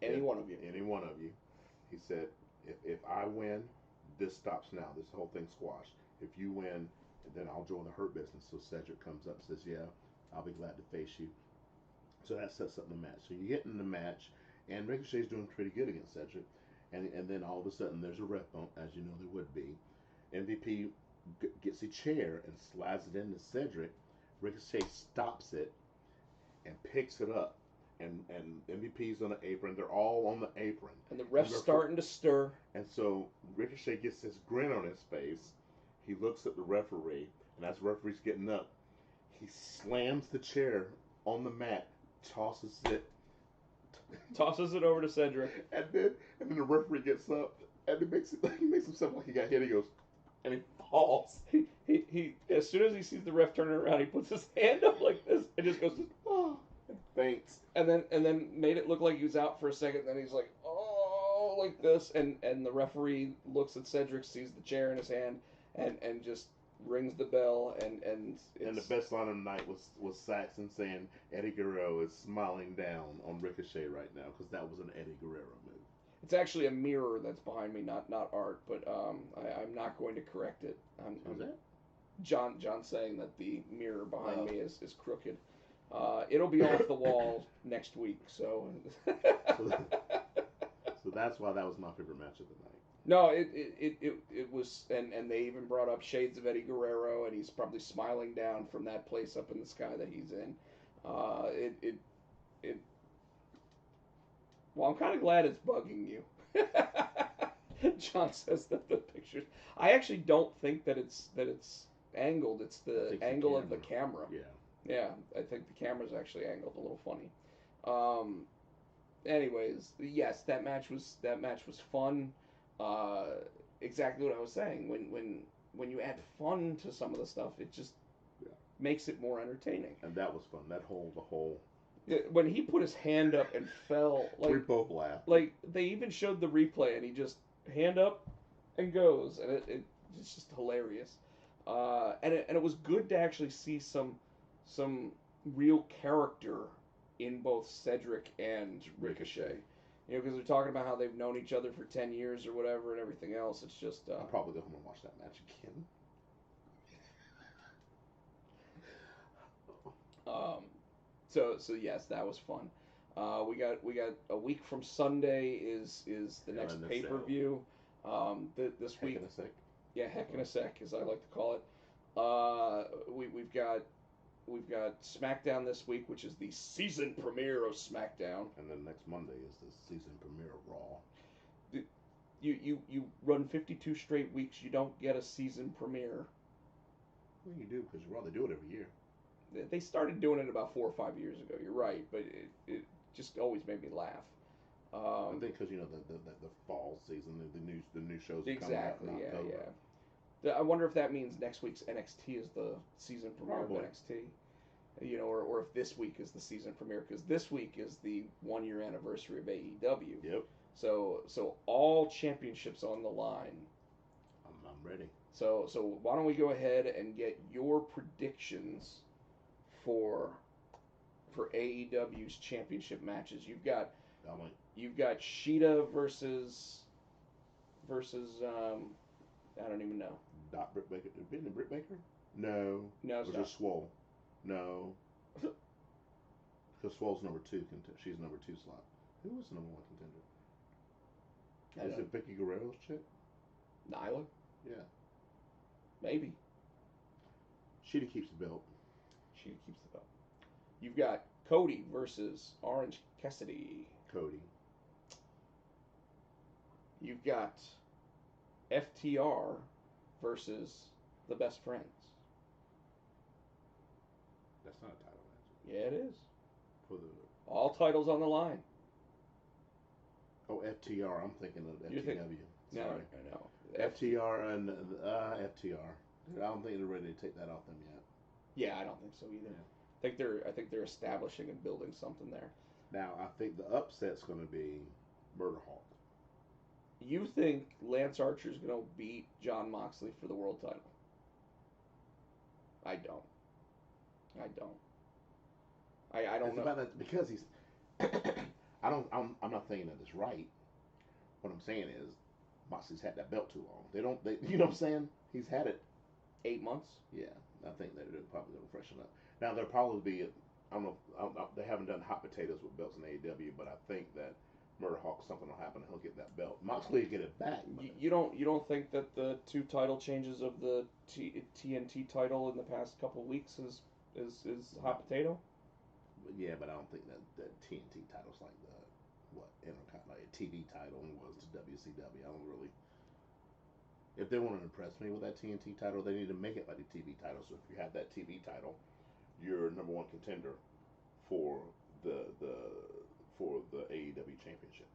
any one of you. He said, if I win, this stops now. This whole thing's squashed. If you win, then I'll join the Hurt Business. So Cedric comes up and says, yeah, I'll be glad to face you. So that sets up the match. So you get in the match, and Ricochet's doing pretty good against Cedric. And then all of a sudden, there's a ref bump, as you know there would be. MVP gets a chair and slides it into Cedric. Ricochet stops it and picks it up. And MVP's on the apron. They're all on the apron. And the ref's starting to stir. And so Ricochet gets this grin on his face. He looks at the referee, and as the referee's getting up, he slams the chair on the mat, tosses it over to Cedric, and then the referee gets up, and he makes himself like he got hit. He goes, and he falls. He as soon as he sees the ref turning around, he puts his hand up like this and just goes, oh, and faints. And then made it look like he was out for a second. Then he's like, oh, like this, and the referee looks at Cedric, sees the chair in his hand, and just rings the bell, and the best line of the night was Saxon saying Eddie Guerrero is smiling down on Ricochet right now because that was an Eddie Guerrero move. It's actually a mirror that's behind me, not art, but I'm not going to correct it. Who's that? John saying that the mirror behind me is crooked. It'll be off the wall next week, so. So that's why that was my favorite match of the night. No, it was, and they even brought up shades of Eddie Guerrero, and he's probably smiling down from that place up in the sky that he's in. Well, I'm kind of glad it's bugging you. John says that the pictures. I actually don't think that it's angled. It's the angle of the camera. Yeah, I think the camera's actually angled a little funny. Anyways, yes, that match was fun. Exactly what I was saying. When you add fun to some of the stuff, it just makes it more entertaining. And that was fun. The whole. When he put his hand up and fell, We both laughed. Like they even showed the replay, and he just hand up and goes, and it's just hilarious. And it was good to actually see some real character in both Cedric and Ricochet. You know, because they're talking about how they've known each other for 10 years or whatever and everything else. It's just... I'll probably go home and watch that match again. So yes, that was fun. We got a week from Sunday is the next pay-per-view. This week... Heck in a sec. Yeah, heck in a sec, as I like to call it. We've got SmackDown this week, which is the season premiere of SmackDown. And then next Monday is the season premiere of Raw. You run 52 straight weeks, you don't get a season premiere. Well, you do, because Raw, they do it every year. They started doing it about 4 or 5 years ago, you're right, but it just always made me laugh. I think because, you know, the fall season, the new shows are coming out in October. Yeah. I wonder if that means next week's NXT is the season premiere Probably. of NXT. You know, or if this week is the season premiere, because this week is the 1-year anniversary of AEW. Yep. So all championships on the line. I'm ready. So why don't we go ahead and get your predictions for AEW's championship matches? You've got Sheeta versus I don't even know. Britt Baker. Isn't it Britt Baker? No. No, it's or not. just Swole? No. Because Swole's number 2. She's number 2 slot. Who was the number 1 contender? Is it Vicky Guerrero's chick? Nyla? Yeah. Maybe. Sheeta keeps the belt. Sheeta keeps the belt. You've got Cody versus Orange Cassidy. Cody. You've got FTR versus the Best Friends. That's not a title match. Yeah, it is. For the all titles on the line. Oh, FTR. I'm thinking of FTW. No. FTR and FTR. I don't think they're ready to take that off them yet. Yeah, I don't think so either. Yeah. I think they're establishing and building something there. Now, I think the upset's going to be Murder Hawk. You think Lance Archer's going to beat Jon Moxley for the world title? I don't. I don't know. About that because he's. I'm not thinking that it's right. What I'm saying is, Moxley's had that belt too long. You know what I'm saying? He's had it 8 months. Yeah, I think they're probably going to freshen up. Now there'll probably be. I don't know. They haven't done hot potatoes with belts in AEW, but I think that Murder Hawk, something will happen and he'll get that belt. Moxley will get it back. You don't think that the 2 title changes of the TNT title in the past couple of weeks is hot potato? Yeah, but I don't think that TNT title's like the Intercontinental TV title was to WCW. I don't really. If they want to impress me with that TNT title, they need to make it like the TV title. So if you have that TV title, you're number 1 contender for the AEW championship.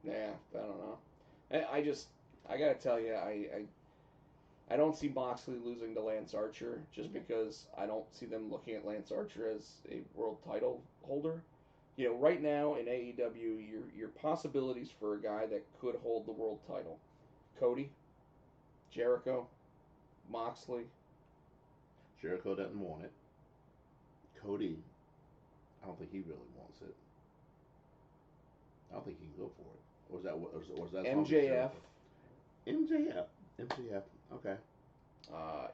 Yeah, I don't know. I gotta tell you, I don't see Moxley losing to Lance Archer just because I don't see them looking at Lance Archer as a world title holder. You know, right now in AEW, your possibilities for a guy that could hold the world title: Cody, Jericho, Moxley. Jericho doesn't want it. Cody, I don't think he really wants it. I don't think he can go for it. Or is that MJF. MJF. Okay.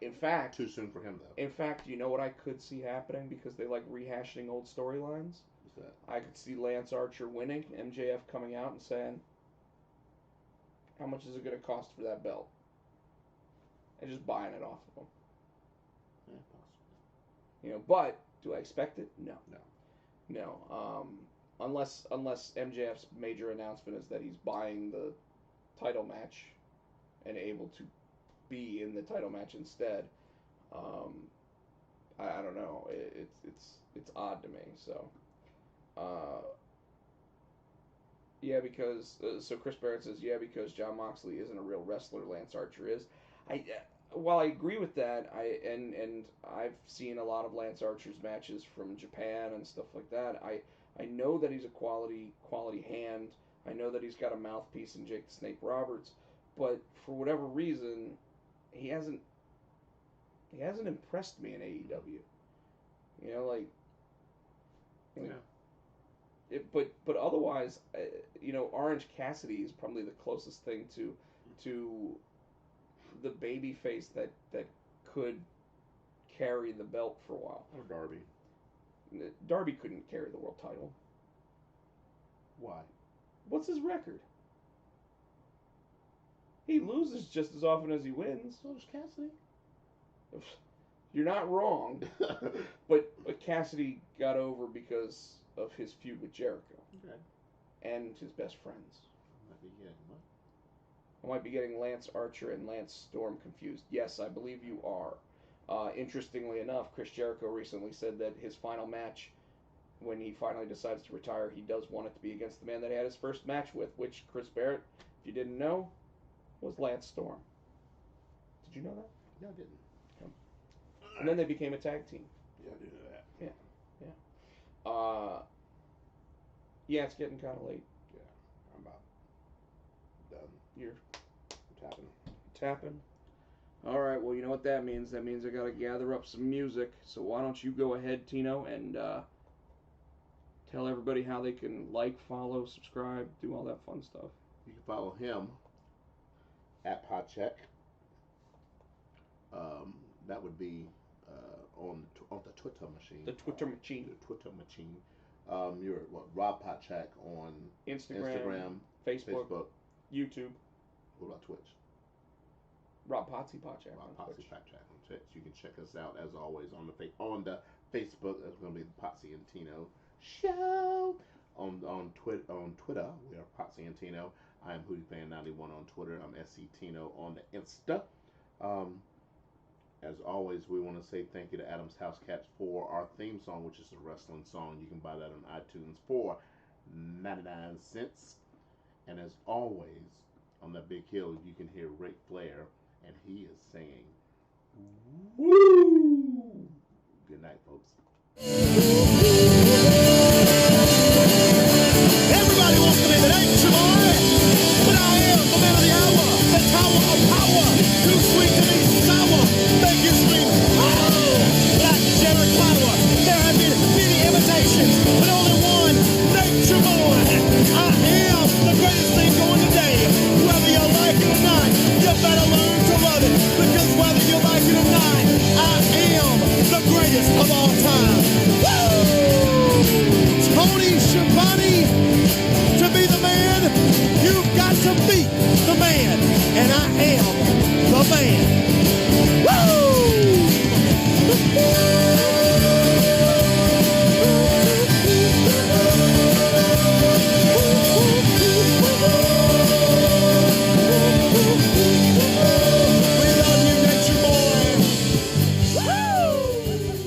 In fact, too soon for him though. In fact, you know what I could see happening because they like rehashing old storylines? What's that? I could see Lance Archer winning, MJF coming out and saying, "How much is it going to cost for that belt?" And just buying it off of him. Yeah, possibly. You know, but do I expect it? No. No. Unless MJF's major announcement is that he's buying the title match and able to be in the title match instead. I don't know. It's odd to me. So Yeah, because so Chris Barrett says, yeah, because John Moxley isn't a real wrestler. Lance Archer is. I while I agree with that, and I've seen a lot of Lance Archer's matches from Japan and stuff like that. I know that he's a quality hand. I know that he's got a mouthpiece in Jake the Snake Roberts, but for whatever reason, he hasn't he hasn't impressed me in AEW. You know, like Yeah. but otherwise, Orange Cassidy is probably the closest thing to the baby face that could carry the belt for a while. Or Darby. Darby couldn't carry the world title. Why? What's his record? He loses just as often as he wins. So does Cassidy. You're not wrong, but Cassidy got over because of his feud with Jericho Okay. and his best friends. Might be getting what? I might be getting Lance Archer and Lance Storm confused. Yes, I believe you are. Interestingly enough, Chris Jericho recently said that his final match, when he finally decides to retire, he does want it to be against the man that he had his first match with, which Chris Barrett, if you didn't know, was Lance Storm. Did you know that? No, I didn't. And then they became a tag team. Yeah, I do know that. Yeah, it's getting kind of late. Yeah, I'm about done. You're Tapping. tapping. All right, well, you know what that means. That means I got to gather up some music. So why don't you go ahead, Tino, and tell everybody how they can like, follow, subscribe, do all that fun stuff. You can follow him at Podcheck. That would be on the Twitter machine. The Twitter machine. The Twitter machine. You're Rob Podcheck on Instagram, Facebook, YouTube. What about Twitch? Rob Potsy Podcheck. Rob Potsy Podcheck on Twitch. You can check us out as always on the Facebook. That's going to be the Potsy and Tino show. On Twitter, we are Potsy and Tino. I am HootieFan91 on Twitter. I'm SC Tino on the Insta. As always, we want to say thank you to Adam's House Cats for our theme song, which is a wrestling song. You can buy that on iTunes for 99 cents. And as always, on that big hill, you can hear Ric Flair, and he is saying, "Woo!" Good night, folks.